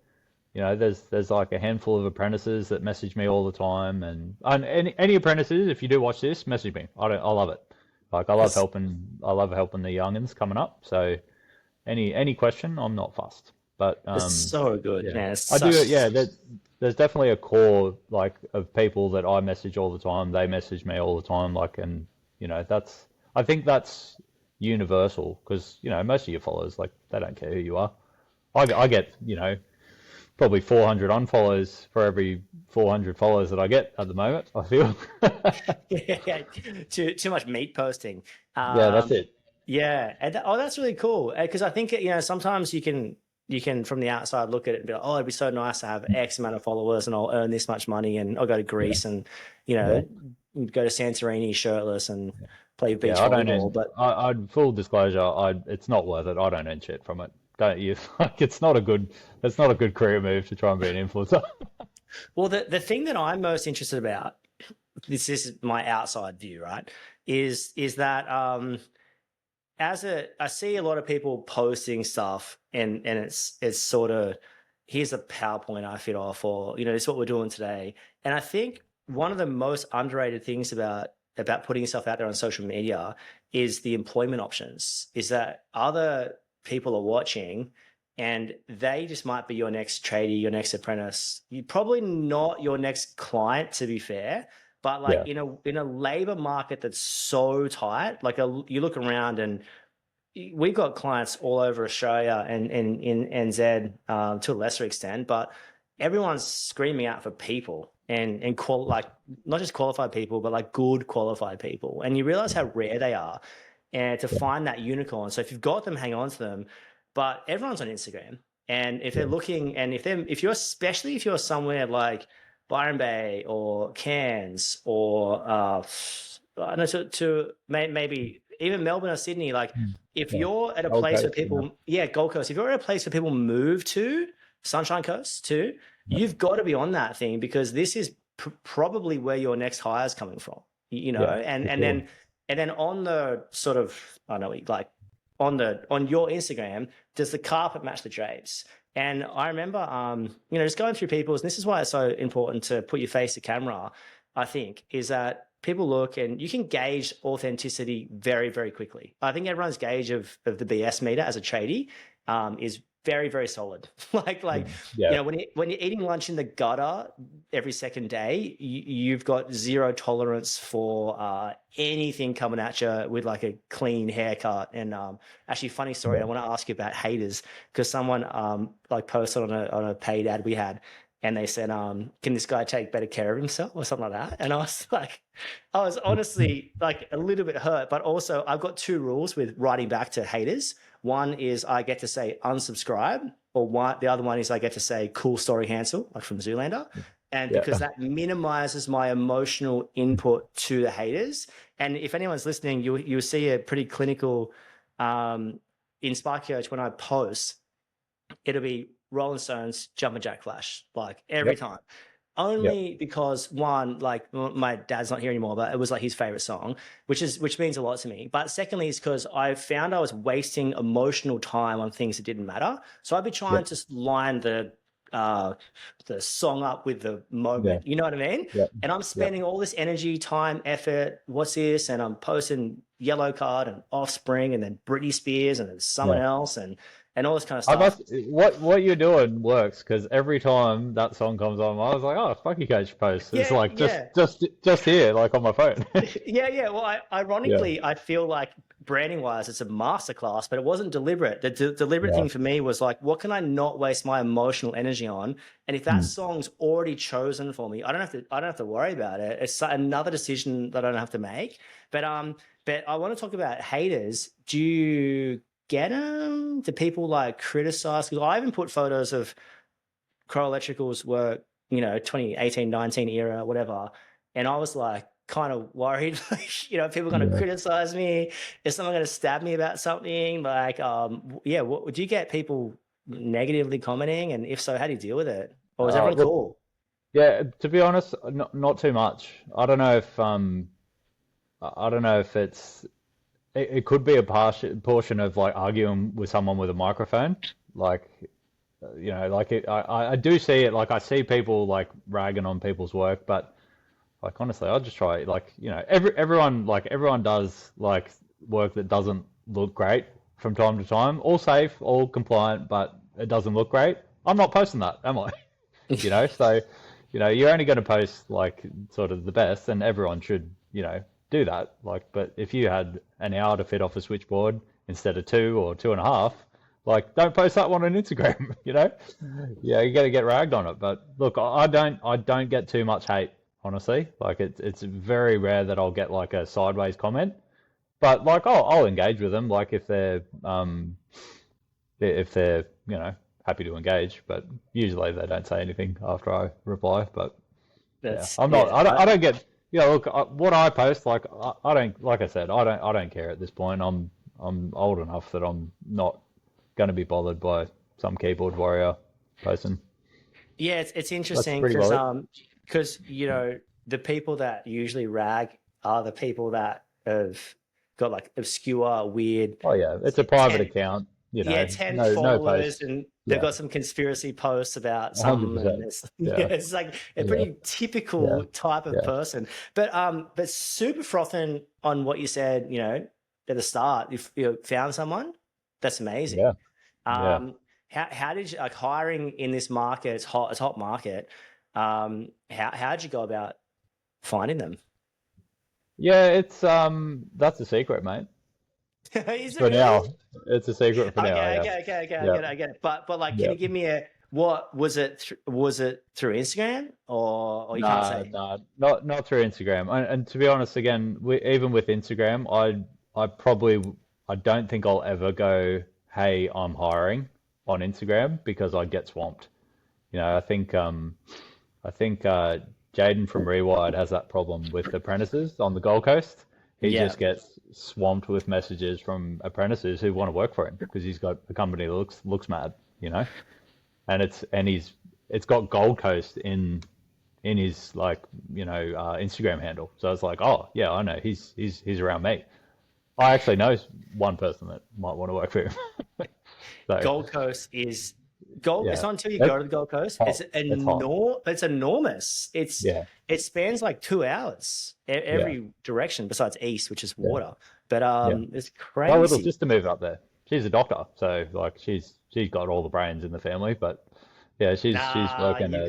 There's like a handful of apprentices that message me all the time, and any apprentices, if you do watch this, message me. I love it. Like It's, I love helping the youngins coming up. So any question, I'm not fussed. But it's so good, yeah, man. It's I do. such, Yeah, there's definitely a core like of people that I message all the time. They message me all the time. Like, and that's I think that's universal because most of your followers like they don't care who you are. I get probably 400 unfollows for every 400 followers that I get at the moment, I feel. yeah, too much meat posting. Yeah, that's Um, it. yeah, and that's really cool because I think sometimes you can from the outside look at it and be like, oh, it'd be so nice to have X amount of followers and I'll earn this much money and I'll go to Yeah, Greece and yeah, go to Santorini shirtless and play beach yeah. I don't volleyball. earn. But Full disclosure. It's not worth it. I don't earn shit from it. Don't you? Like, it's not a good. It's not a good career move to try and be an influencer. well, the thing that I'm most interested about, this is my outside view, right? Is that I see a lot of people posting stuff and it's sort of, here's a PowerPoint I fit off, or this is what we're doing today. And I think one of the most underrated things about putting yourself out there on social media is the employment options. Is that other people are watching and they just might be your next tradie, your next apprentice. You probably not your next client, to be fair. But like Yeah, in a labor market that's so tight, like you look around and we've got clients all over Australia and in NZ to a lesser extent, but everyone's screaming out for people and like not just qualified people, but like good qualified people. And you realize how rare they are, and to yeah, find that unicorn. So if you've got them, hang on to them. But everyone's on Instagram, and if they're yeah, looking, and if you're especially if you're somewhere like Byron Bay or Cairns or I don't know maybe even Melbourne or Sydney, like mm, if yeah. you're at a Gold place where Coast. Yeah, people, yeah, Gold Coast, if you're at a place where people move to, Sunshine Coast too, yeah, you've got to be on that thing because this is probably where your next hire is coming from, yeah, and for and sure. then and then on the sort of, I don't know, like on your Instagram, does the carpet match the drapes? And I remember, just going through people's, and this is why it's so important to put your face to camera, I think, is that people look and you can gauge authenticity very, very quickly. I think everyone's gauge of the BS meter as a tradie is very, very solid. Yeah. When you're eating lunch in the gutter every second day, you've got zero tolerance for anything coming at you with like a clean haircut. And actually, funny story, I want to ask you about haters, because someone posted on a paid ad we had, and they said, can this guy take better care of himself or something like that? And I was honestly like a little bit hurt, but also I've got two rules with writing back to haters. One is I get to say unsubscribe, the other one is I get to say cool story Hansel, like from Zoolander. And because that minimizes my emotional input to the haters. And if anyone's listening, you'll see a pretty clinical, in Sparky Coach, when I post, it'll be Rolling Stones, Jumpin' Jack Flash, like every time. Only because one, like my dad's not here anymore, but it was like his favorite song, which means a lot to me. But secondly, is because I found I was wasting emotional time on things that didn't matter. So I'd be trying to line the song up with the moment. You know what I mean? And I'm spending all this energy, time, effort. What's this? And I'm posting Yellow Card and Offspring, and then Britney Spears, and then someone else, and all this kind of stuff. What you're doing works, because every time that song comes on, I was like, oh, Sparky Coach post. It's like just here, like on my phone. Well, ironically, I feel like branding wise, it's a masterclass, but it wasn't deliberate. The deliberate thing for me was like, what can I not waste my emotional energy on? And if that song's already chosen for me, I don't have to worry about it. It's another decision that I don't have to make. But I want to talk about haters. Do you get them? Do people like criticize? Because I even put photos of Crow Electrical's work, 2018, 19 era, whatever. And I was like kind of worried, people are going to criticize me. Is someone going to stab me about something? Like, do you get people negatively commenting? And if so, how do you deal with it? Or is everyone cool? Yeah, to be honest, not too much. I don't know if it could be a portion of like arguing with someone with a microphone, like I do see it. Like I see people like ragging on people's work, but like honestly, I'll just try everyone does like work that doesn't look great from time to time, all safe, all compliant, but it doesn't look great. I'm not posting that, am I? So you're only going to post like sort of the best, and everyone should do that. Like, but if you had an hour to fit off a switchboard instead of 2 or 2.5, like don't post that one on Instagram. You got to get ragged on it. But look, I don't get too much hate, honestly. Like it's very rare that I'll get like a sideways comment, but like I'll engage with them, like if they're happy to engage, but usually they don't say anything after I reply. But I don't get. Look, what I post, like I don't, like I said, I don't care at this point. I'm old enough that I'm not going to be bothered by some keyboard warrior posting. Yeah, it's interesting because the people that usually rag are the people that have got like obscure, weird. Oh yeah, it's a private account. 10 followers, and they've got some conspiracy posts about something. It's like a pretty typical type of person. But super frothing on what you said, at the start, if you found someone, that's amazing. How did you, like, hiring in this market? It's hot market. How did you go about finding them? Yeah, it's that's a secret, mate. Is it For really? now, it's a secret for now. Okay, I get it. But like, can you give me what was it? Was it through Instagram or you can't say? No, not through Instagram. And to be honest, again, even with Instagram, I don't think I'll ever go, hey, I'm hiring on Instagram, because I get swamped. I think Jaden from Rewired has that problem with apprentices on the Gold Coast. He just gets swamped with messages from apprentices who want to work for him because he's got a company that looks mad, and it's got Gold Coast in his like Instagram handle. So it's like, oh yeah, I know he's around me. I actually know one person that might want to work for him. So Gold Coast is gold. It's yeah, not until you go that's to the Gold Coast. hot. It's hot. It's enormous. Yeah, It spans like 2 hours yeah, every direction besides east, which is yeah, water. But yeah. it's My little crazy. sister moved up there. She's a doctor, so like she's got all the brains in the family. But yeah, she's Nah, working at.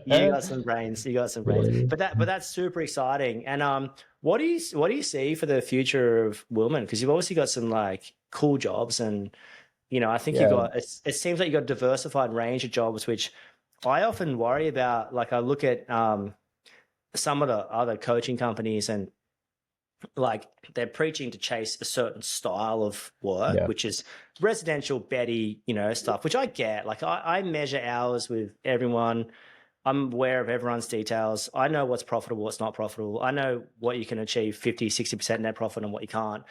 you got some brains. You got some brains. But that's super exciting. And what do you see for the future of Willman? Because you've obviously got some like cool jobs, and I think you Yeah, got it seems like you got a diversified range of jobs, which I often worry about. Like I look at some of the other coaching companies, and like they're preaching to chase a certain style of work, yeah, which is residential Betty, stuff, which I get. Like I measure hours with everyone. I'm aware of everyone's details. I know what's profitable, what's not profitable. I know what you can achieve 50, 60% net profit and what you can't.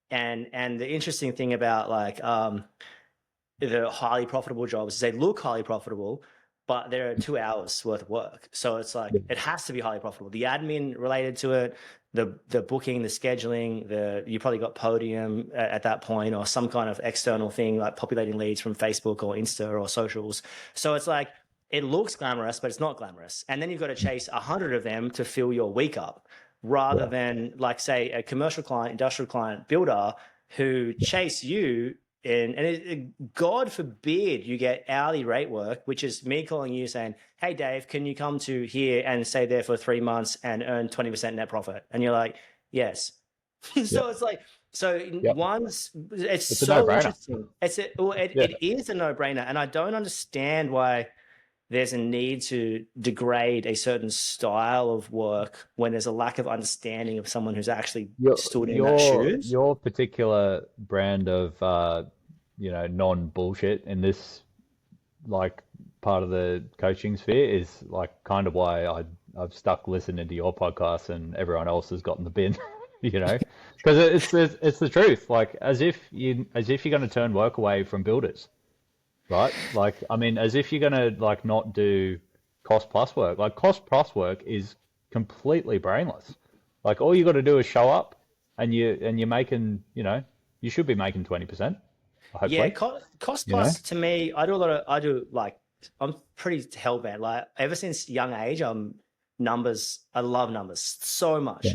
And the interesting thing about like the highly profitable jobs is they look highly profitable, but they're 2 hours worth of work. So it's like yeah, it has to be highly profitable. The admin related to it, the booking, the scheduling, you probably got Podium at that point, or some kind of external thing like populating leads from Facebook or Insta or socials. So it's like it looks glamorous, but it's not glamorous. And then you've got to chase 100 of them to fill your week up, rather yeah, than like say a commercial client, industrial client, builder who chase you God forbid you get hourly rate work, which is me calling you saying, "Hey, Dave, can you come to here and stay there for 3 months and earn 20% net profit?" And you're like, "Yes." yeah, So it's like, yeah. it's It's a so no-brainer. interesting. It is a no brainer. And I don't understand why there's a need to degrade a certain style of work when there's a lack of understanding of someone who's actually Your stood in that your shoes. your particular brand of non-bullshit in this like part of the coaching sphere is like kind of why I've stuck listening to your podcast and everyone else has gotten the bin, you know, because it's the truth. Like as if you're going to turn work away from builders, right? Like I mean, as if you're going to like not do cost plus work. Like cost plus work is completely brainless. Like all you got to do is show up, and you're making, you should be making 20%, Yeah, hopefully, cost you know. plus to me, I do like, I'm pretty hellbent. Like ever since young age, numbers, I love numbers so Yeah, much.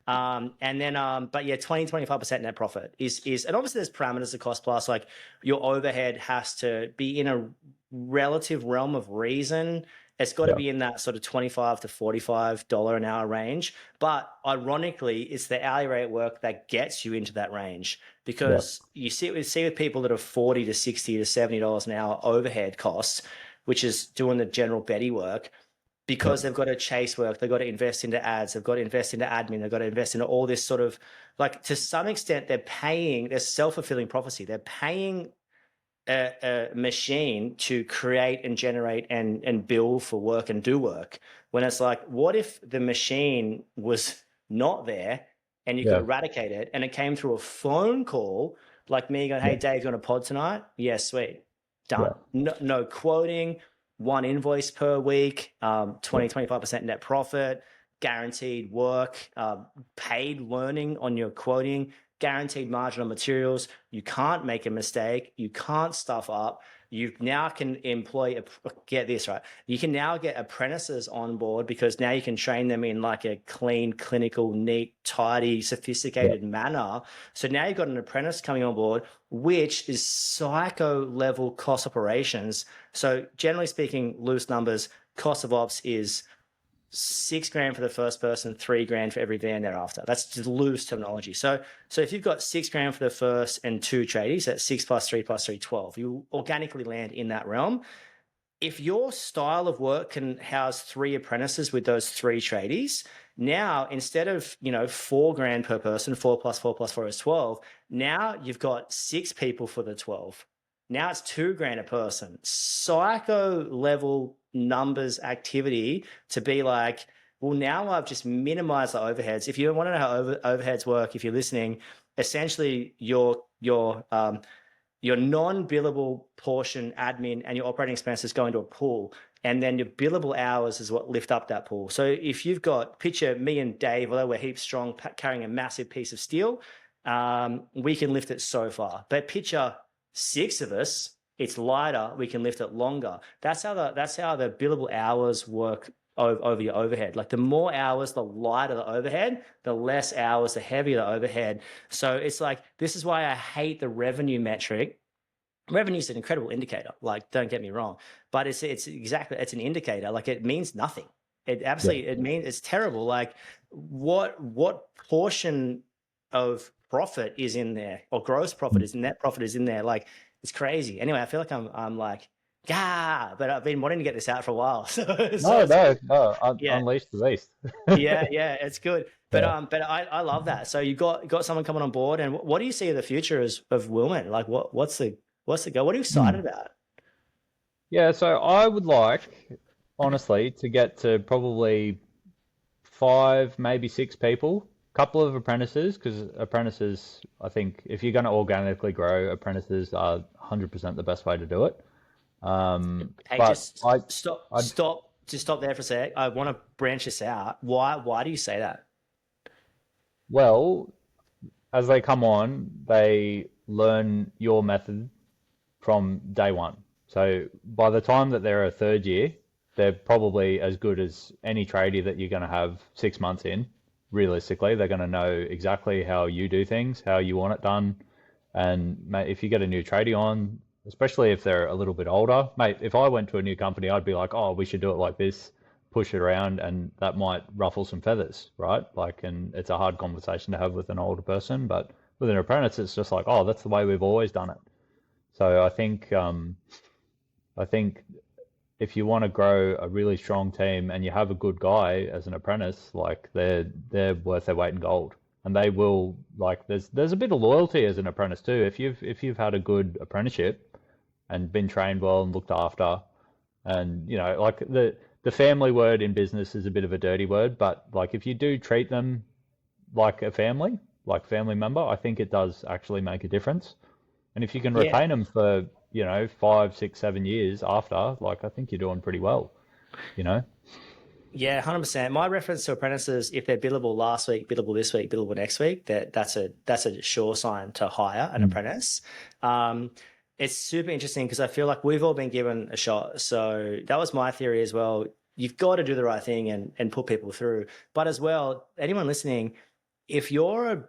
And then, but yeah, 25% net profit and obviously there's parameters of cost plus, like your overhead has to be in a relative realm of reason. It's got to yeah, be in that sort of 25 to $45 an hour range. But ironically, it's the hourly rate work that gets you into that range, yeah, because you see with people that are 40 to 60 to $70 an hour overhead costs, which is doing the general Betty work, yeah, because they've got to chase work, they've got to invest into ads, they've got to invest into admin, they've got to invest into all this sort of, like, to some extent, they're self-fulfilling prophecy. They're paying a machine to create and generate and bill for work and do work. When it's like, what if the machine was not there and you could yeah, eradicate it, and it came through a phone call, like me going, "Hey, yeah, Dave, you want a pod tonight?" "Yes, sweet." yeah, Done. No, no quoting, one invoice per week, yeah, 25% net profit, guaranteed work, paid learning on your quoting, guaranteed margin on materials. You can't make a mistake. You can't stuff up. You now can get this right. You can now get apprentices on board, because now you can train them in like a clean, clinical, neat, tidy, yeah, sophisticated manner. So now you've got an apprentice coming on board, which is psycho level cost operations. So generally speaking, loose numbers, cost of ops is $6,000 for the first person, $3,000 for every van thereafter. That's just loose terminology. So if you've got $6,000 for the first and two tradies, that's 6 plus 3 12. You organically land in that realm. If your style of work can house 3 apprentices with those 3 tradies, now instead of, $4,000 per person, 4 plus 4 plus 4 is 12. Now you've got 6 people for the 12. Now it's $2,000 a person. Psycho level numbers activity to be like, well, now I've just minimized the overheads. If you want to know how overheads work, if you're listening, essentially your non-billable portion, admin, and your operating expenses go into a pool, and then your billable hours is what lift up that pool. So if you've got, picture me and Dave, although we're heaps strong, carrying a massive piece of steel, we can lift it so far. But picture 6 of us, it's lighter, we can lift it longer. That's how the billable hours work over your overhead. Like the more hours, the lighter the overhead, the less hours, the heavier the overhead. So it's like, this is why I hate the revenue metric. Revenue is an incredible indicator, like, don't get me wrong, but it's an indicator. Like, it means nothing. It absolutely, it means it's terrible. Like, what portion of profit is in there, or gross profit is net profit is in there? Like, it's crazy. Anyway, I feel like I'm like, yeah, but I've been wanting to get this out for a while. So, No, no, no. yeah, Unleash the beast. yeah, it's good. But Yeah. but I love that. So you got someone coming on board, and what do you see the future of Willman? Like, what's the goal? What are you excited Hmm. about? Yeah, so I would like, honestly, to get to probably 5, maybe 6 people, couple of apprentices, because apprentices, I think, if you're going to organically grow, apprentices are 100% the best way to do it. Hey, But just I, just stop there for a sec. I want to branch this out. Why do you say that? well, as they come on, they learn your method from day one. So by the time that they're a third year, they're probably as good as any tradie that you're going to have 6 months in. Realistically, they're going to know exactly how you do things, how you want it done. And mate, if you get a new tradie on, especially if they're a little bit older, mate, if I went to a new company, I'd be like, oh, we should do it like this, push it around, and that might ruffle some feathers, right? Like, and it's a hard conversation to have with an older person, but with an apprentice, it's just like, oh, that's the way we've always done it. So I think if you want to grow a really strong team and you have a good guy as an apprentice, like they're worth their weight in gold. And they will, like, there's a bit of loyalty as an apprentice too. If you've had a good apprenticeship and been trained well and looked after, and like the family word in business is a bit of a dirty word, but like if you do treat them like a family, like family member, I think it does actually make a difference. And if you can Yeah, retain them for, 5, 6, 7 years after, like, I think you're doing pretty well, you know? yeah, 100%. My reference to apprentices, if they're billable last week, billable this week, billable next week, that's a sure sign to hire an Mm. apprentice. Um, it's super interesting because I feel like we've all been given a shot. So that was my theory as well. You've got to do the right thing and put people through. But as well, anyone listening, if you're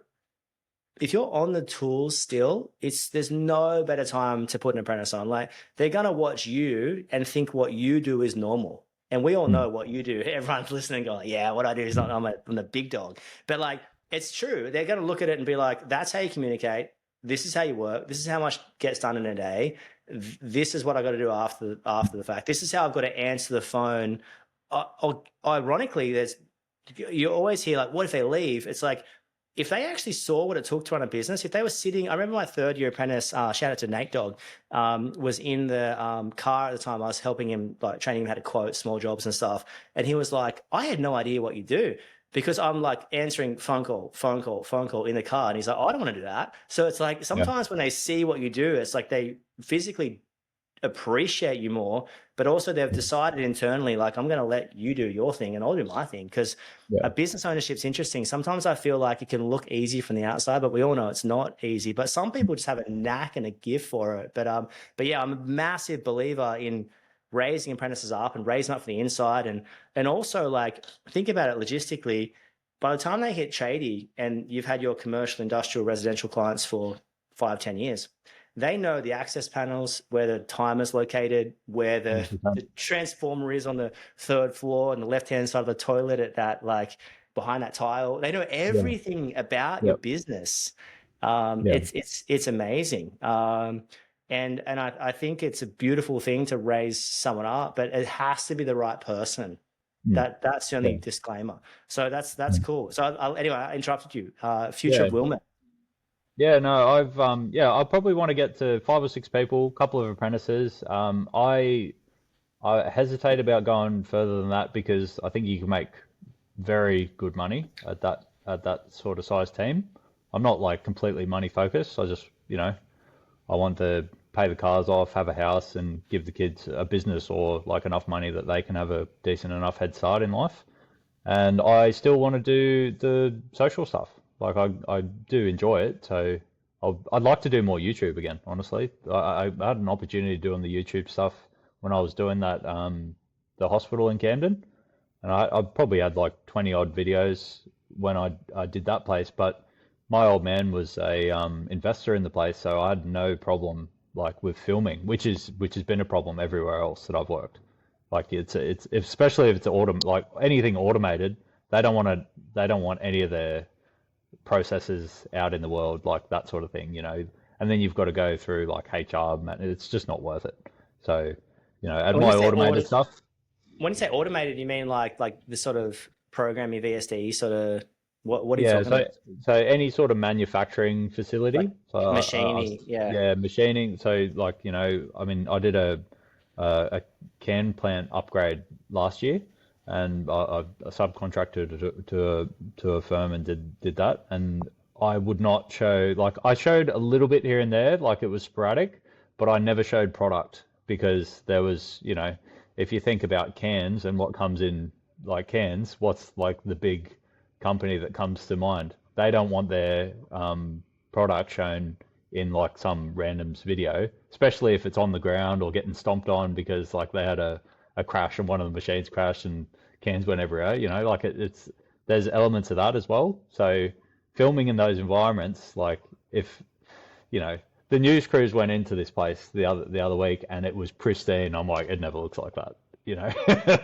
on the tools still, there's no better time to put an apprentice on. Like, they're gonna watch you and think what you do is normal. And we all Mm. know what you do. Everyone's listening going, yeah, what I do is not, I'm the big dog. But like, it's true. They're gonna look at it and be like, that's how you communicate. This is how you work. This is how much gets done in a day. This is what I got to do after the fact. This is how I've got to answer the phone. Ironically, you always hear like, what if they leave? It's like, if they actually saw what it took to run a business, if they were sitting, I remember my third year apprentice, shout out to Nate Dog, was in the car at the time. I was helping him, like training him how to quote small jobs and stuff. And he was like, I had no idea what you do because I'm like answering phone call, phone call, phone call in the car. And he's like, oh, I don't want to do that. So it's like Yeah. sometimes when they see what you do, it's like they physically appreciate you more, but also they've decided internally, like, I'm going to let you do your thing and I'll do my thing. Because Yeah. a business ownership's interesting. Sometimes I feel like it can look easy from the outside, but we all know it's not easy. But some people just have a knack and a gift for it. But yeah, I'm a massive believer in raising apprentices up and raising up from the inside, and also, like, think about it logistically. By the time they hit tradie and you've had your commercial, industrial, residential clients for 5, 10 years, they know the access panels, where the timer's located, where the 100%. transformer is on the third floor and the left-hand side of the toilet at that, like, behind that tile. They know Yeah. everything about your Yep. business. Yeah. It's amazing. And I think it's a beautiful thing to raise someone up, but it has to be the right person. Mm. That's the only Yeah. disclaimer. So that's Mm. cool. So anyway, I interrupted you. Future Yeah. of Wilmot. Yeah, no, I probably want to get to 5 or 6 people, couple of apprentices. I hesitate about going further than that because I think you can make very good money at that sort of size team. I'm not like completely money focused. I just, I want to pay the cars off, have a house, and give the kids a business or like enough money that they can have a decent enough head start in life. And I still want to do the social stuff. Like I do enjoy it. So I'd like to do more YouTube again, honestly. I had an opportunity doing the YouTube stuff when I was doing that the hospital in Camden, and I probably had like 20 odd videos when I did that place. But my old man was a investor in the place, so I had no problem like with filming, which has been a problem everywhere else that I've worked. Like it's especially if it's like anything automated, they don't want any of their processes out in the world, like that sort of thing, you know. And then you've got to go through like HR, man, it's just not worth it. So, you know, at When you my say automated stuff, when you say automated, you mean like the sort of programming VSD sort of what are you yeah. talking So about? any sort of manufacturing Like facility. So machining, yeah. yeah, machining. So like, you know, I mean, I did a can plant upgrade last year, and I subcontracted to a firm and did that. And I would not show, like I showed a little bit here and there, like it was sporadic, but I never showed product because there was, you know, if you think about cans and what comes in like cans, what's like the big company that comes to mind? They don't want their product shown in like some random's video, especially if it's on the ground or getting stomped on because like they had a crash and one of the machines crashed and cans went everywhere. You know, like it's there's elements of that as well. So filming in those environments, like if you know the news crews went into this place the other week and it was pristine, I'm like, it never looks like that. You know,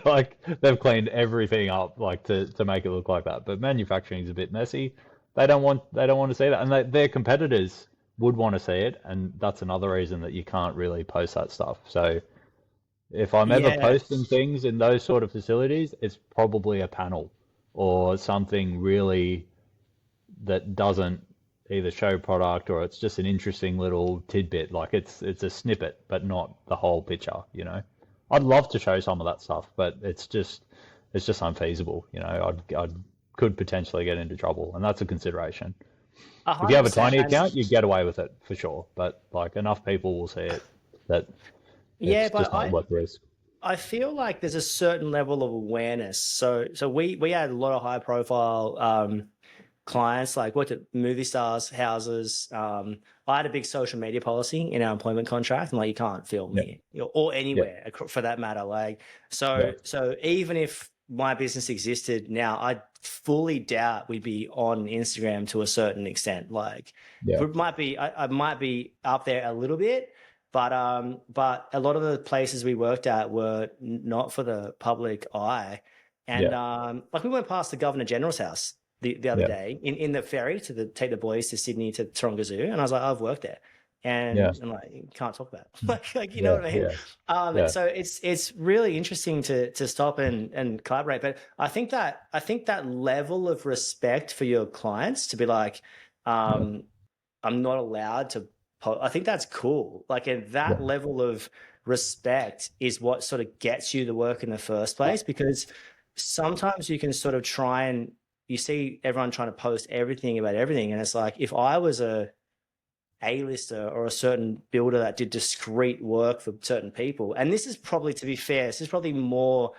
like they've cleaned everything up like to make it look like that. But manufacturing is a bit messy. They don't want to see that, and their competitors would want to see it, and that's another reason that you can't really post that stuff. So if I'm ever Yeah. posting things in those sort of facilities, it's probably a panel or something really that doesn't either show product or it's just an interesting little tidbit. Like it's a snippet, but not the whole picture, you know. I'd love to show some of that stuff, but it's just unfeasible, you know. I could potentially get into trouble, and that's a consideration. If you have a 100%. tiny And account, you get away with it for sure. But like enough people will see it that yeah, it's but just not worth the risk. I feel like there's a certain level of awareness. So we had a lot of high profile clients, like worked at movie stars' houses. I had a big social media policy in our employment contract, and like you can't film Yeah, me or yeah, anywhere for that matter. Like yeah, so even if my business existed now, I fully doubt we'd be on Instagram to a certain extent. Like yeah, it might be, I might be up there a little bit, but a lot of the places we worked at were not for the public eye. And yeah, like we went past the Governor General's house the other yeah, day in the ferry to take the boys to Sydney to Taronga Zoo, and I was like, I've worked there, yeah, and like you can't talk about it. like you know yeah, what I mean. yeah, yeah, So it's really interesting to stop and collaborate. But I think that level of respect for your clients to be like, yeah, um, I'm not allowed to. I think that's cool. Like and that yeah, level of respect is what sort of gets you the work in the first place, because sometimes you can sort of try and you see everyone trying to post everything about everything. And it's like, if I was a A-lister or a certain builder that did discrete work for certain people, and this is probably, to be fair, this is probably more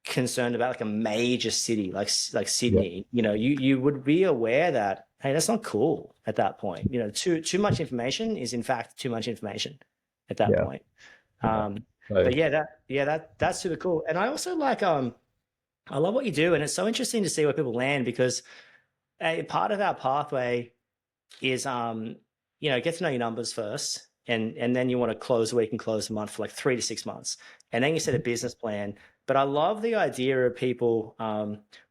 concerned about like a major city like yeah, Sydney, you know, you would be aware that, hey, that's not cool at that point. You know, too much information is in fact too much information at that yeah, point. yeah. Um, So but that's super cool. And I also like I love what you do, and it's so interesting to see where people land, because a part of our pathway is you know, get to know your numbers first, and then you want to close a week and close a month for like 3 to 6 months, and then you set a business plan. But I love the idea of people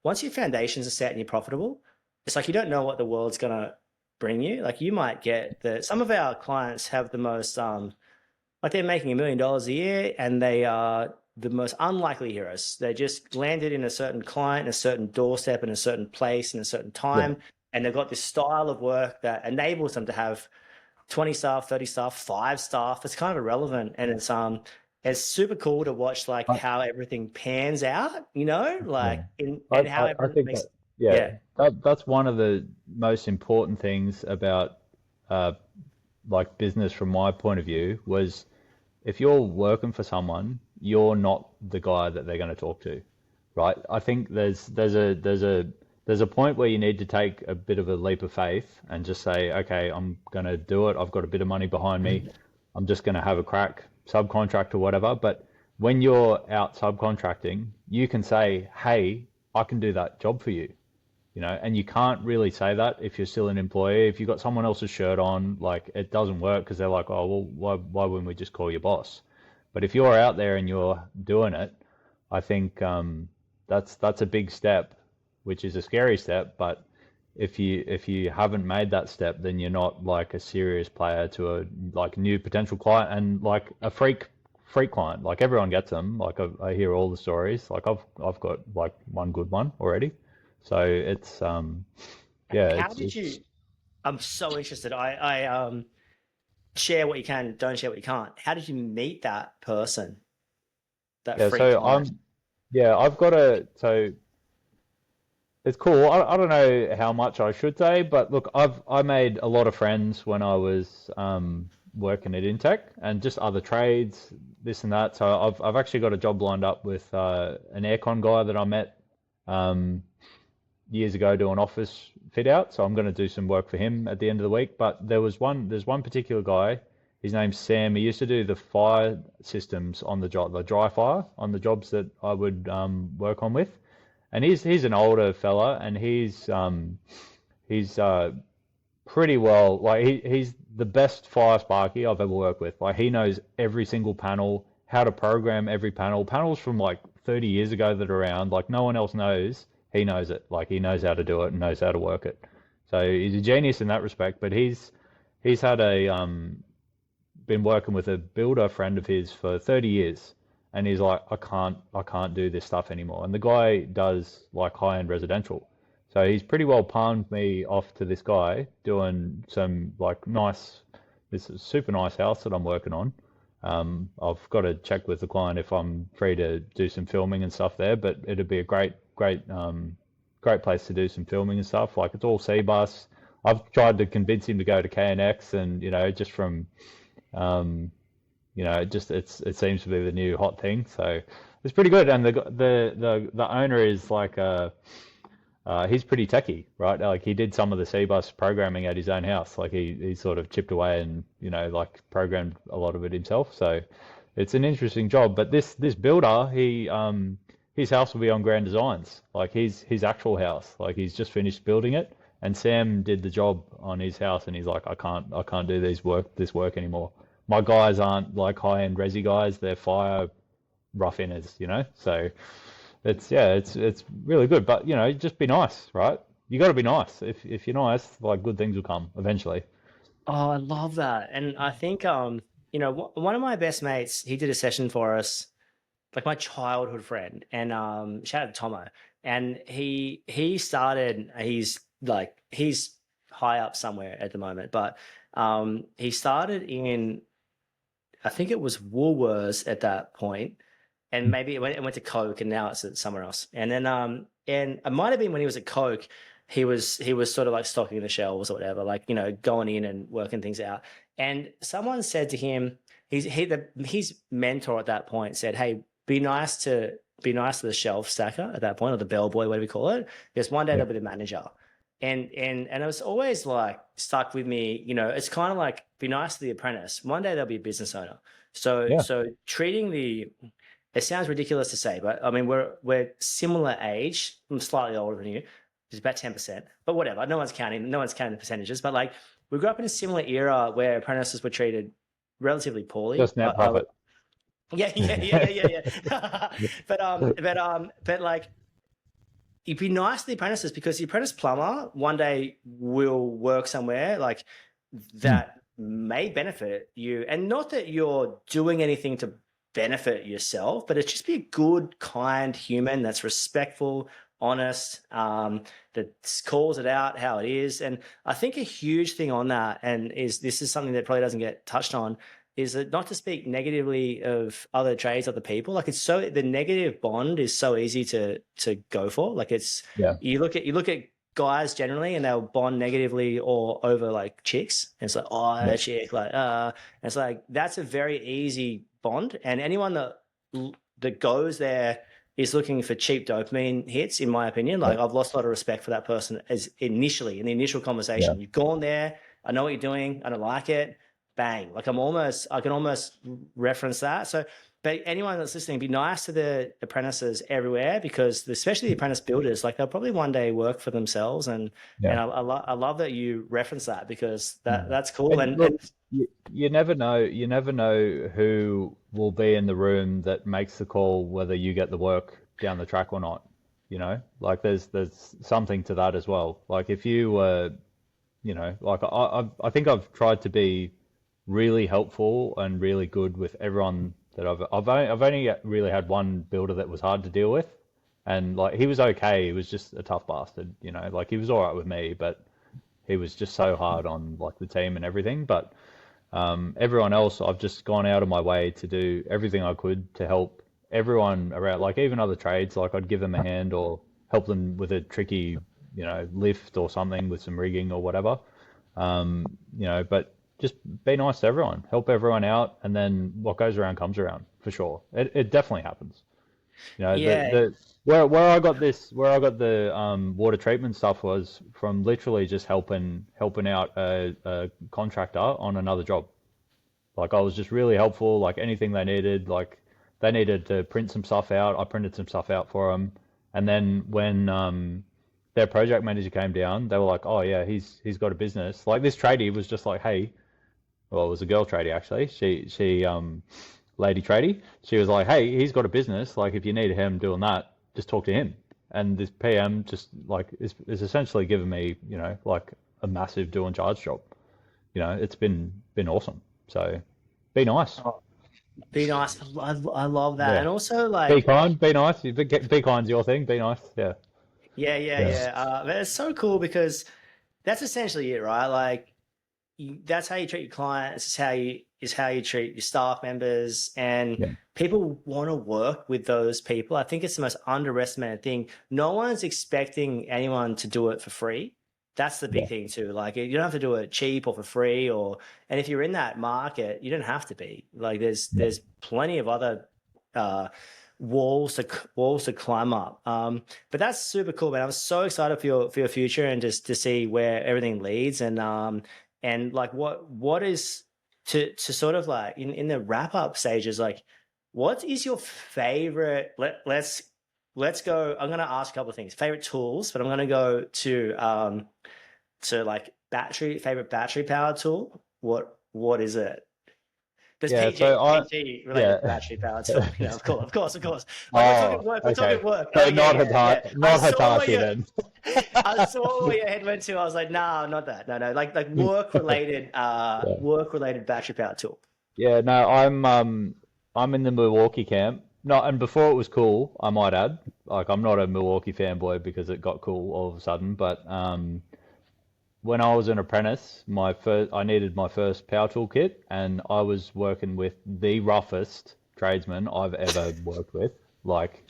once your foundations are set and you're profitable, it's like you don't know what the world's gonna bring you. Like you might get some of our clients have the most like they're making $1 million a year and they are the most unlikely heroes. They just landed in a certain client, a certain doorstep, in a certain place, in a certain yeah, time. And they've got this style of work that enables them to have 20 staff, 30 staff, 5 staff. It's kind of irrelevant. And it's super cool to watch like I, how everything pans out, you know, yeah. like and how I everyone think makes, that yeah, yeah. that's one of the most important things about uh like business from my point of view was if you're working for someone, you're not the guy that they're going to talk to, right? I think there's a there's a point where you need to take a bit of a leap of faith and just say, okay, I'm going to do it. I've got a bit of money behind me. I'm just going to have a crack, subcontract or whatever. But when you're out subcontracting, you can say, hey, I can do that job for you, and you can't really say that if you're still an employee. If you've got someone else's shirt on, like it doesn't work because they're like, oh, well, why wouldn't we just call your boss? But if you're out there and you're doing it, I think that's a big step, which is a scary step. But if you haven't made that step, then you're not like a serious player to a like new potential client and like a freak client. Like everyone gets them. Like I hear all the stories. Like I've got like one good one already. So it's yeah, How did it's you? I'm so interested. I share what you can, don't share what you can't. How did you meet that person, that yeah. free So client? I've got a so it's cool. I don't know how much I should say, but look, I made a lot of friends when I was working at Intech and just other trades, this and that. So I've actually got a job lined up with an aircon guy that I met um, years ago doing office fit out. So I'm going to do some work for him at the end of the week. But there's one particular guy. His name's Sam. He used to do the fire systems on the job, the dry fire on the jobs that I would work on with. And he's an older fella, and he's pretty well, like he's the best fire Sparky I've ever worked with. Like he knows every single panel, how to program every panel. Panels from like 30 years ago that are around, like no one else knows. He knows it. Like he knows how to do it and knows how to work it. So he's a genius in that respect. But he's had a been working with a builder friend of his for 30 years, and he's like, I can't do this stuff anymore. And the guy does like high-end residential. So he's pretty well palmed me off to this guy doing some like nice, this is super nice house that I'm working on. I've got to check with the client if I'm free to do some filming and stuff there, but it'd be a great place to do some filming and stuff. Like it's all C-bus. I've tried to convince him to go to KNX, and just from um, it seems to be the new hot thing. So it's pretty good. And the owner is like he's pretty techie, right? Like he did some of the C-bus programming at his own house. Like he sort of chipped away and like programmed a lot of it himself. So it's an interesting job. But this builder, his house will be on Grand Designs, like his actual house. Like he's just finished building it, and Sam did the job on his house, and he's like, I can't do this work anymore. My guys aren't like high-end resi guys; they're fire rough inners. So it's really good. But just be nice, right? You got to be nice. If you're nice, like good things will come eventually. Oh, I love that. And I think, one of my best mates, he did a session for us, like my childhood friend, and shout out to Tomo. And he started, he's high up somewhere at the moment, but he started in, I think it was Woolworths at that point, and maybe it went to Coke, and now it's at somewhere else. And then and it might have been when he was at Coke, he was sort of like stocking the shelves or whatever, like going in and working things out. And someone said to him, his mentor at that point said, "Hey, be nice to the shelf stacker at that point, or the bellboy, whatever we call it, because one day Yeah, they'll be the manager." And it was always like stuck with me. It's kind of like be nice to the apprentice. One day they'll be a business owner. So yeah, so treating the it sounds ridiculous to say, but I mean we're similar age. I'm slightly older than you. It's about 10%, but whatever. No one's counting. No one's counting the percentages. But like we grew up in a similar era where apprentices were treated relatively poorly. just net profit. Yeah, yeah, yeah, yeah, yeah, yeah. But like you'd be nice to the apprentices, because the apprentice plumber one day will work somewhere like that may benefit you, and not that you're doing anything to benefit yourself, but it's just be a good, kind human that's respectful, honest, that calls it out how it is. And I think a huge thing on that, and this is something that probably doesn't get touched on, is that not to speak negatively of other trades, other people. Like the negative bond is so easy to go for. Like Yeah, you look at guys generally, and they'll bond negatively or over like chicks. And it's like, oh, yeah, that chick, like, and it's like that's a very easy bond. And anyone that goes there is looking for cheap dopamine hits, in my opinion. Yeah. Like I've lost a lot of respect for that person as initially in the initial Yeah. conversation. You've gone there, I know what you're doing, I don't like it. Bang. Like I can almost reference that. So, but anyone that's listening, be nice to the apprentices everywhere because especially the apprentice builders, like they'll probably one day work for themselves. And Yeah. I love that you reference that because Mm. that's cool. And And look, you never know. You never know who will be in the room that makes the call whether you get the work down the track or not. Like there's something to that as well. Like if you like I think I've tried to be really helpful and really good with everyone that I've only really had one builder that was hard to deal with, and like he was okay. He was just a tough bastard. Like he was all right with me, but he was just so hard on like the team and everything. But everyone else, I've just gone out of my way to do everything I could to help everyone around, like even other trades, like I'd give them a hand or help them with a tricky, lift or something with some rigging or whatever. But just be nice to everyone, help everyone out, and then what goes around comes around for sure. It definitely happens. yeah, The where I got the water treatment stuff was from literally just helping out a contractor on another job. Like I was just really helpful. Like anything they needed, like they needed to print some stuff out, I printed some stuff out for them. And then when their project manager came down, they were like, "Oh yeah, he's got a business." Like this tradie was just like, "Hey," well, it was a girl tradie actually. She lady tradie. She was like, "Hey, he's got a business. Like, if you need him doing that, just talk to him." And this PM just like is essentially giving me, like a massive do and charge job. It's been awesome. So be nice. oh, be nice. I love that. Yeah. And also Be like, kind. Be nice. Be kind's your thing. Be nice. Yeah. Yeah. yeah. But it's so cool because that's essentially it, right? Like that's how you treat your clients. Is how you treat your staff members, and Yeah. people want to work with those people. I think it's the most underestimated thing. No one's expecting anyone to do it for free. That's the Yeah. big thing too. Like you don't have to do it cheap or for free, and if you're in that market, you don't have to be. Like Yeah. there's plenty of other uh, walls to climb up. But that's super cool, man. I'm so excited for your future and just to see where everything leads and like what is to sort of like in the wrap up stages, like what is your favorite let's go. I'm gonna ask a couple of things. Favorite tools, but I'm gonna go to like favorite battery power tool. What is it? There's Yeah. So PG related yeah. battery power tool. Of course. Like Oh, we're okay. talking work. So Yeah, not yeah. Hitachi, I not saw what Hitachi you then. I saw where your head went to. I was like, no, not that. No. Like Yeah. work related battery power tool. Yeah, no, I'm in the Milwaukee camp. No, and before it was cool, I might add. Like I'm not a Milwaukee fanboy because it got cool all of a sudden, but when I was an apprentice, I needed my first power tool kit, and I was working with the roughest tradesman I've ever worked with. Like,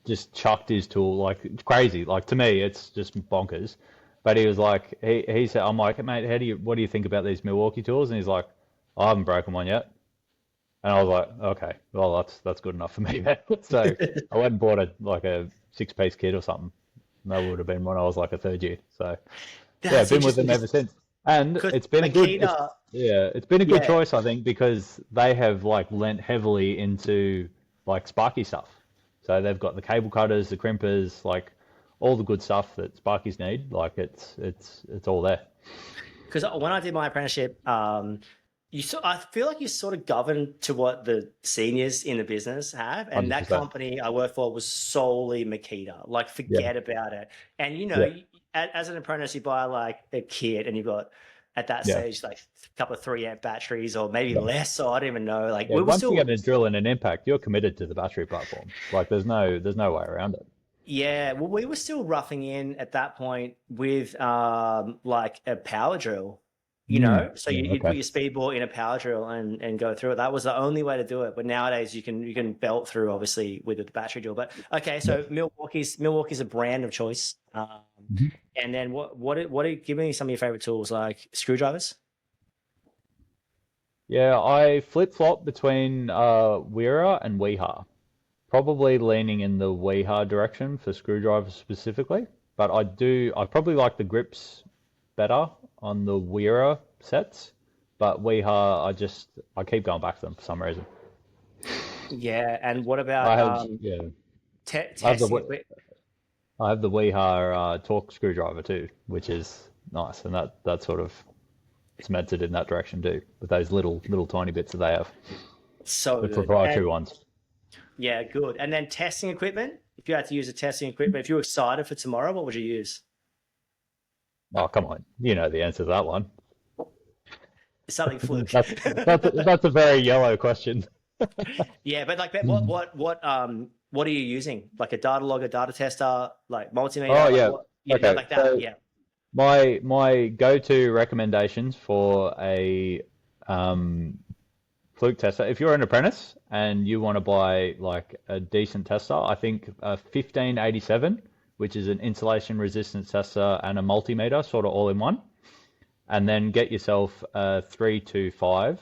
just chucked his tool like it's crazy. Like to me, it's just bonkers. But he was like, he said, I'm like, mate, what do you think about these Milwaukee tools? And he's like, I haven't broken one yet. And I was like, okay, well that's good enough for me then. So I went and bought a 6-piece kit or something. And that would have been when I was like a third year. So yeah, I've That's been with interesting them ever since. And because it's been a good it's Makita, yeah, it's been a good yeah. choice I think because they have like lent heavily into like Sparky stuff. So they've got the cable cutters, the crimpers, like all the good stuff that Sparkies need. Like it's all there. Because when I did my apprenticeship, I feel like you sort of govern to what the seniors in the business have, and that 100%. company I work for was solely Makita. Like, Yeah. forget about it. And Yeah. as an apprentice, you buy like a kit, and you've got at that Yeah. stage like a couple of 3 amp batteries, or maybe Yeah. less. So I don't even know. Like Yeah. we were Once you still, get a drill and an impact, you're committed to the battery platform. Like there's no way around it. yeah, well, we were still roughing in at that point with like a power drill. So Yeah, you'd put okay. your speed ball in a power drill and go through it. That was the only way to do it. But nowadays you can belt through obviously with the battery drill. But okay, Yeah. so Milwaukee's a brand of choice. Mhm. And then give me some of your favorite tools like screwdrivers. Yeah, I flip flop between Wera and Weha. Probably leaning in the Weeha direction for screwdrivers specifically, but I probably like the grips better on the Weira sets, but Weeha, I keep going back to them for some reason. Yeah, and what about I have, yeah, I have the testing equipment? I have the Weeha torque screwdriver too, which is nice, and that sort of cemented in that direction too, with those little tiny bits that they have, So the good. proprietary And ones. yeah, good. And then testing equipment. If you had to use a testing equipment, if you were excited for tomorrow, what would you use? Oh, come on, you know the answer to that one. Something fluke. That's a very yellow question. Yeah, but like that, what are you using? Like a data logger, data tester, like Oh multimeter, like yeah, what? Yeah, okay. like that. So Yeah. my go-to recommendations for a fluke tester, if you're an apprentice and you want to buy like a decent tester, I think a 1587, which is an insulation resistance tester and a multimeter, sort of all in one, and then get yourself a 325.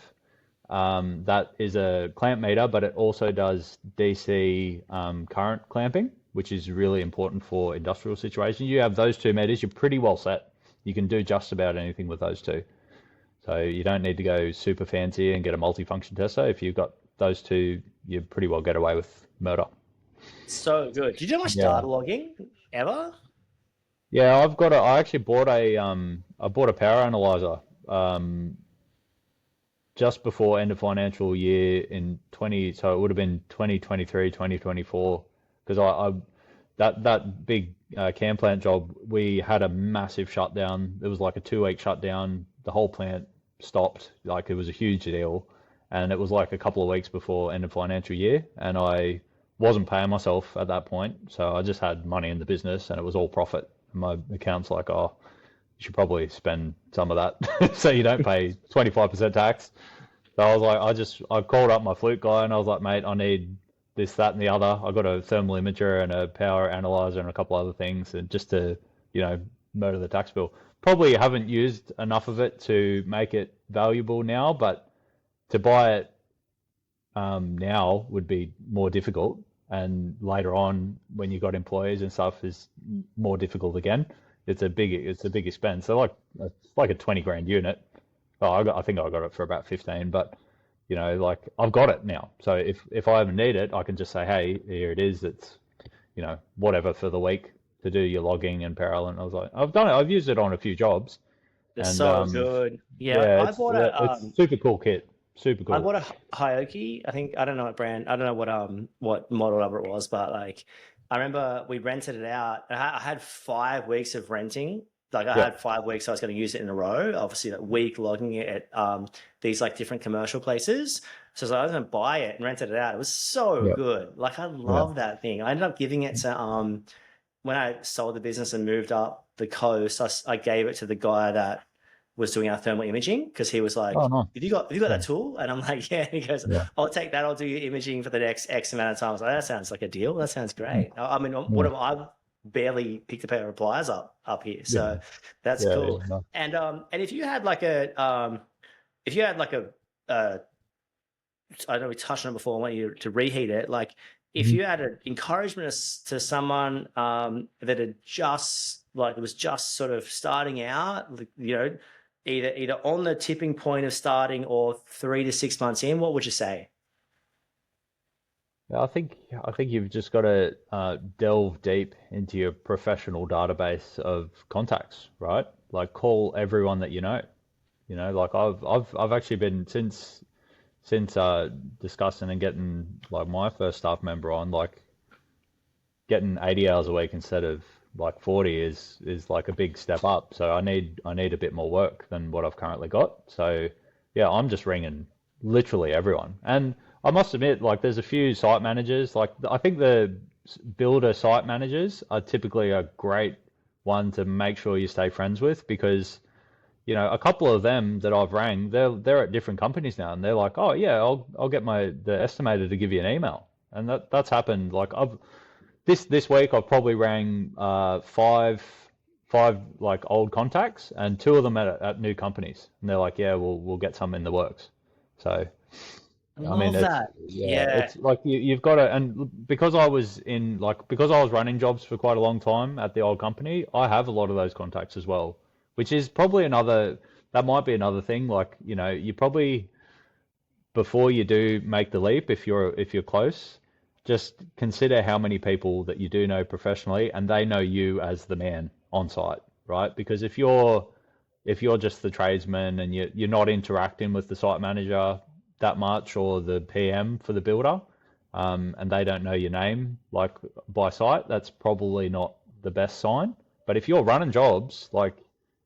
That is a clamp meter, but it also does DC current clamping, which is really important for industrial situations. You have those 2 meters, you're pretty well set. You can do just about anything with those two. So you don't need to go super fancy and get a multifunction tester. If you've got those two, you pretty well get away with murder. So good. Did you do much Yeah. data logging ever? Yeah, I actually bought I bought a power analyzer um, just before end of financial year in 20, so it would have been 2023, 2024, because that big cam plant job, we had a massive shutdown. It was like a 2 week shutdown. The whole plant stopped. Like it was a huge deal, and it was like a couple of weeks before end of financial year, and I wasn't paying myself at that point, so I just had money in the business, and it was all profit. And my account's like, oh, you should probably spend some of that so you don't pay 25% tax. So I was like, I called up my flute guy and I was like, mate, I need this, that, and the other. I got a thermal imager and a power analyzer and a couple other things, and just to, you know, murder the tax bill. Probably haven't used enough of it to make it valuable now, but to buy it now would be more difficult. And later on, when you got employees and stuff, is more difficult again. It's a big expense. So like it's like a 20 grand unit. Oh, I think I got it for about 15, but you know, like I've got it now. So if I ever need it, I can just say, hey, here it is. It's, you know, whatever for the week to do your logging and parallel. And I was like, I've done it. I've used it on a few jobs, They're and so good. Yeah, yeah, I bought it's super cool kit. Super I cool. bought a Hioki. I think I don't know what brand. I don't know what model number it was, but like I remember we rented it out. I had 5 weeks of renting. Like I Yeah, had 5 weeks. I was going to use it in a row. Obviously, that week logging it at these like different commercial places. So I was going to buy it and rented it out. It was so yeah, good. Like I yeah. love that thing. I ended up giving it to when I sold the business and moved up the coast. I gave it to the guy that was doing our thermal imaging because he was Oh like, no. have you got Yeah, that tool? And I'm like, yeah. And he goes, yeah, I'll take that. I'll do your imaging for the next X amount of time. I was like, that sounds like a deal. That sounds mm, great. I mean, yeah, I've barely picked a pair of pliers up here, yeah, so that's yeah, yeah. cool. No. And if you had like if you had like uh, I know we touched on it before. I want you to reheat it. Like, if Mhm. you had an encouragement to someone that had just like it was just sort of starting out, like, you know, either on the tipping point of starting or 3 to 6 months in, what would you say? Yeah, I think you've just got to delve deep into your professional database of contacts, right? Like call everyone that you know. You know, like I've actually been since discussing and getting like my first staff member on, like getting 80 hours a week instead of like 40 is like a big step up. So I need a bit more work than what I've currently got. So yeah, I'm just ringing literally everyone. And I must admit, like there's a few site managers, like I think the builder site managers are typically a great one to make sure you stay friends with, because you know, a couple of them that I've rang, they're at different companies now, and they're like, "Oh yeah, I'll get the estimator to give you an email," and that's happened. Like I've this week I've probably rang five like old contacts, and two of them at new companies, and they're like, "Yeah, we'll get some in the works." So I I mean, love that. Yeah. it's like you've got to, and because I was running jobs for quite a long time at the old company, I have a lot of those contacts as well, which is probably that might be another thing. Like, you probably, before you do make the leap, if you're close, just consider how many people that you do know professionally and they know you as the man on site, right? Because if you're just the tradesman and you're not interacting with the site manager that much or the PM for the builder, and they don't know your name like by sight, that's probably not the best sign. But if you're running jobs, like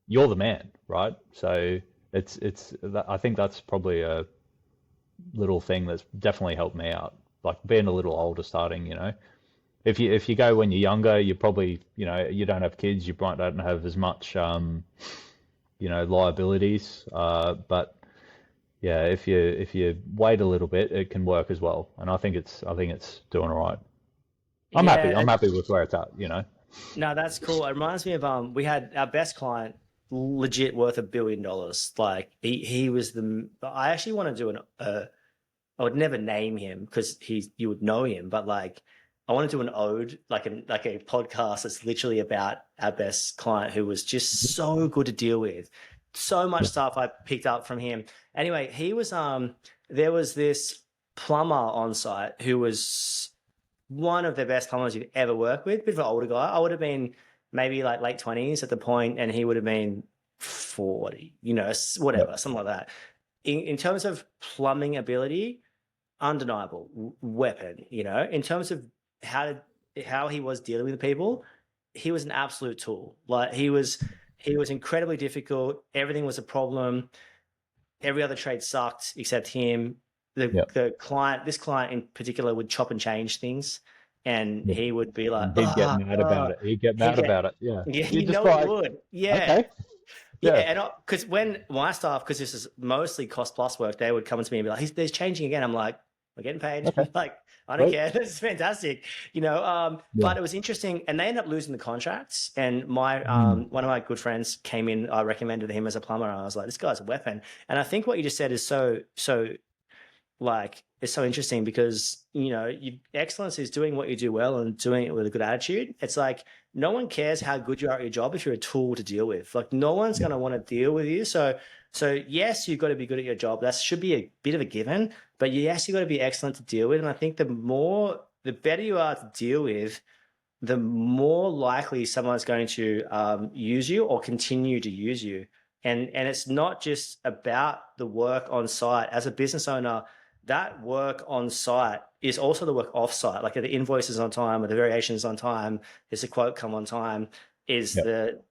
you're the man, right? So I think that's probably a little thing that's definitely helped me out. Like being a little older starting, if you go when you're younger, you probably, you don't have kids, you might don't have as much liabilities. But yeah, if you wait a little bit, it can work as well. And I think it's doing all right. I'm happy. Yeah. I'm happy with where it's at. No, that's cool. It reminds me of we had our best client legit worth $1 billion. Like he was I actually want to do I would never name him because you would know him, but like I want to do an ode, like a podcast that's literally about our best client who was just so good to deal with. So much stuff I picked up from him. Anyway, there was this plumber on site who was one of the best plumbers you've ever worked with, bit of an older guy. I would have been maybe like late 20s at the point, and he would have been 40, whatever, Yep. something like that. In terms of plumbing ability, undeniable weapon, in terms of how he was dealing with people, he was an absolute tool. Like he was incredibly difficult. Everything was a problem. Every other trade sucked except him. Yep. The client, this client in particular, would chop and change things, and Yep. he would be like, And he'd get mad about oh. it. He'd get He'd mad get, about it. Yeah. yeah, You just he like, would, yeah. okay. Yeah, Yeah. and because when my staff, because this is mostly cost plus work, they would come to me and be like, "There's changing again." I'm like, "We're getting paid." Okay. Like, I don't Sweet. care. This is fantastic, Yeah. But it was interesting, and they ended up losing the contracts. And my Mm. one of my good friends came in. I recommended him as a plumber. And I was like, "This guy's a weapon." And I think what you just said is so like it's so interesting because excellence is doing what you do well and doing it with a good attitude. It's like no one cares how good you are at your job if you're a tool to deal with. Like no one's going to want to deal with you. So yes, you've got to be good at your job. That should be a bit of a given. But yes, you've got to be excellent to deal with. And I think the better you are to deal with, the more likely someone's going to use you or continue to use you. And it's not just about the work on site. As a business owner, that work on site is also the work off site. Like the invoices on time or the variations on time, is the quote come on time, is Yep.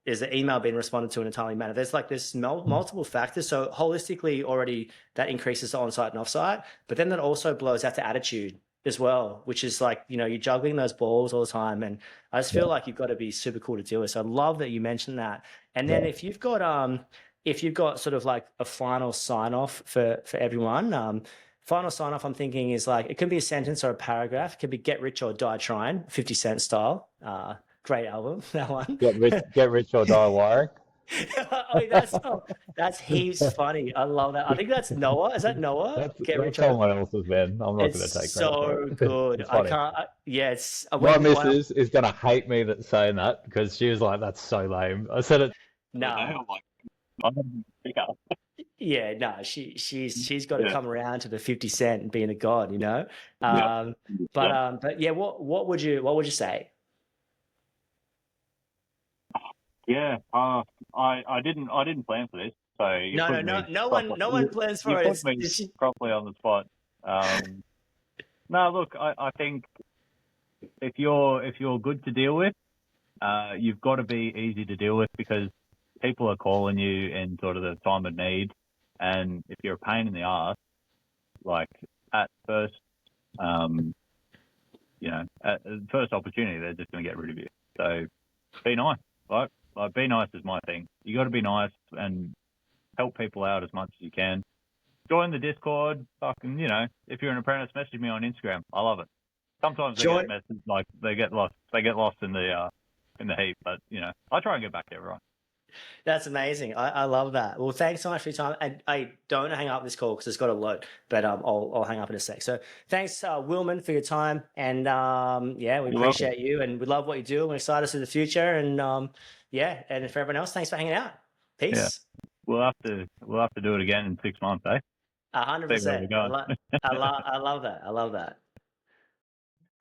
the email being responded to in a timely manner. There's multiple factors. So holistically already that increases the on site and off site, but then that also blows out to attitude as well, which is like, you're juggling those balls all the time. And I just feel Yeah. like you've got to be super cool to deal with. So I love that you mentioned that. And then Yeah. if you've got sort of like a final sign off for everyone, final sign off I'm thinking is like, it can be a sentence or a paragraph. It could be get rich or die trying, 50 Cent style. Great album, that one. Get rich or die wiring. I mean, that's heaps funny. I love that. I think that's Noah. Is that Noah? Get That's rich or someone else's, man. I'm not It's going to take credit for so it. good. It's I funny. can't. Yeah, it's My when missus is going to hate me that saying that because she was like, "That's so lame." I said it the other day. no. I'm like, I'm going to pick up. Yeah, no, she's got to Yeah. come around to the 50 Cent and being a god. Yeah. But yeah, what would you say? Yeah. I didn't plan for this, so you No, no, put no, me no one plans you for it. put me properly on the spot. No, look, I think if you're good to deal with, you've got to be easy to deal with because people are calling you in sort of the time of need, and if you're a pain in the ass, like at first, at the first opportunity, they're just going to get rid of you. So be nice, right? Like be nice is my thing. You got to be nice and help people out as much as you can. Join the Discord. Fucking, if you're an apprentice, message me on Instagram. I love it. Sometimes they Join. get messages like they get lost. They get lost in the heap. But I try and get back to everyone. That's amazing. I love that. Well, thanks so much for your time. And I don't hang up this call because it's got a load, but I'll hang up in a sec. So thanks, Willman, for your time. And yeah, we You're welcome. appreciate you and we love what you do. We're excited for the future. And yeah, and for everyone else, thanks for hanging out. Yeah. Peace. We'll have to do it again in 6 months, eh? See where 100%. we're going. I love that. I love that.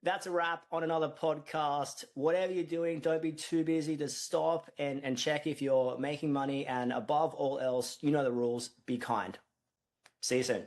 That's a wrap on another podcast. Whatever you're doing, don't be too busy to stop and check if you're making money. And above all else, you know the rules. Be kind. See you soon.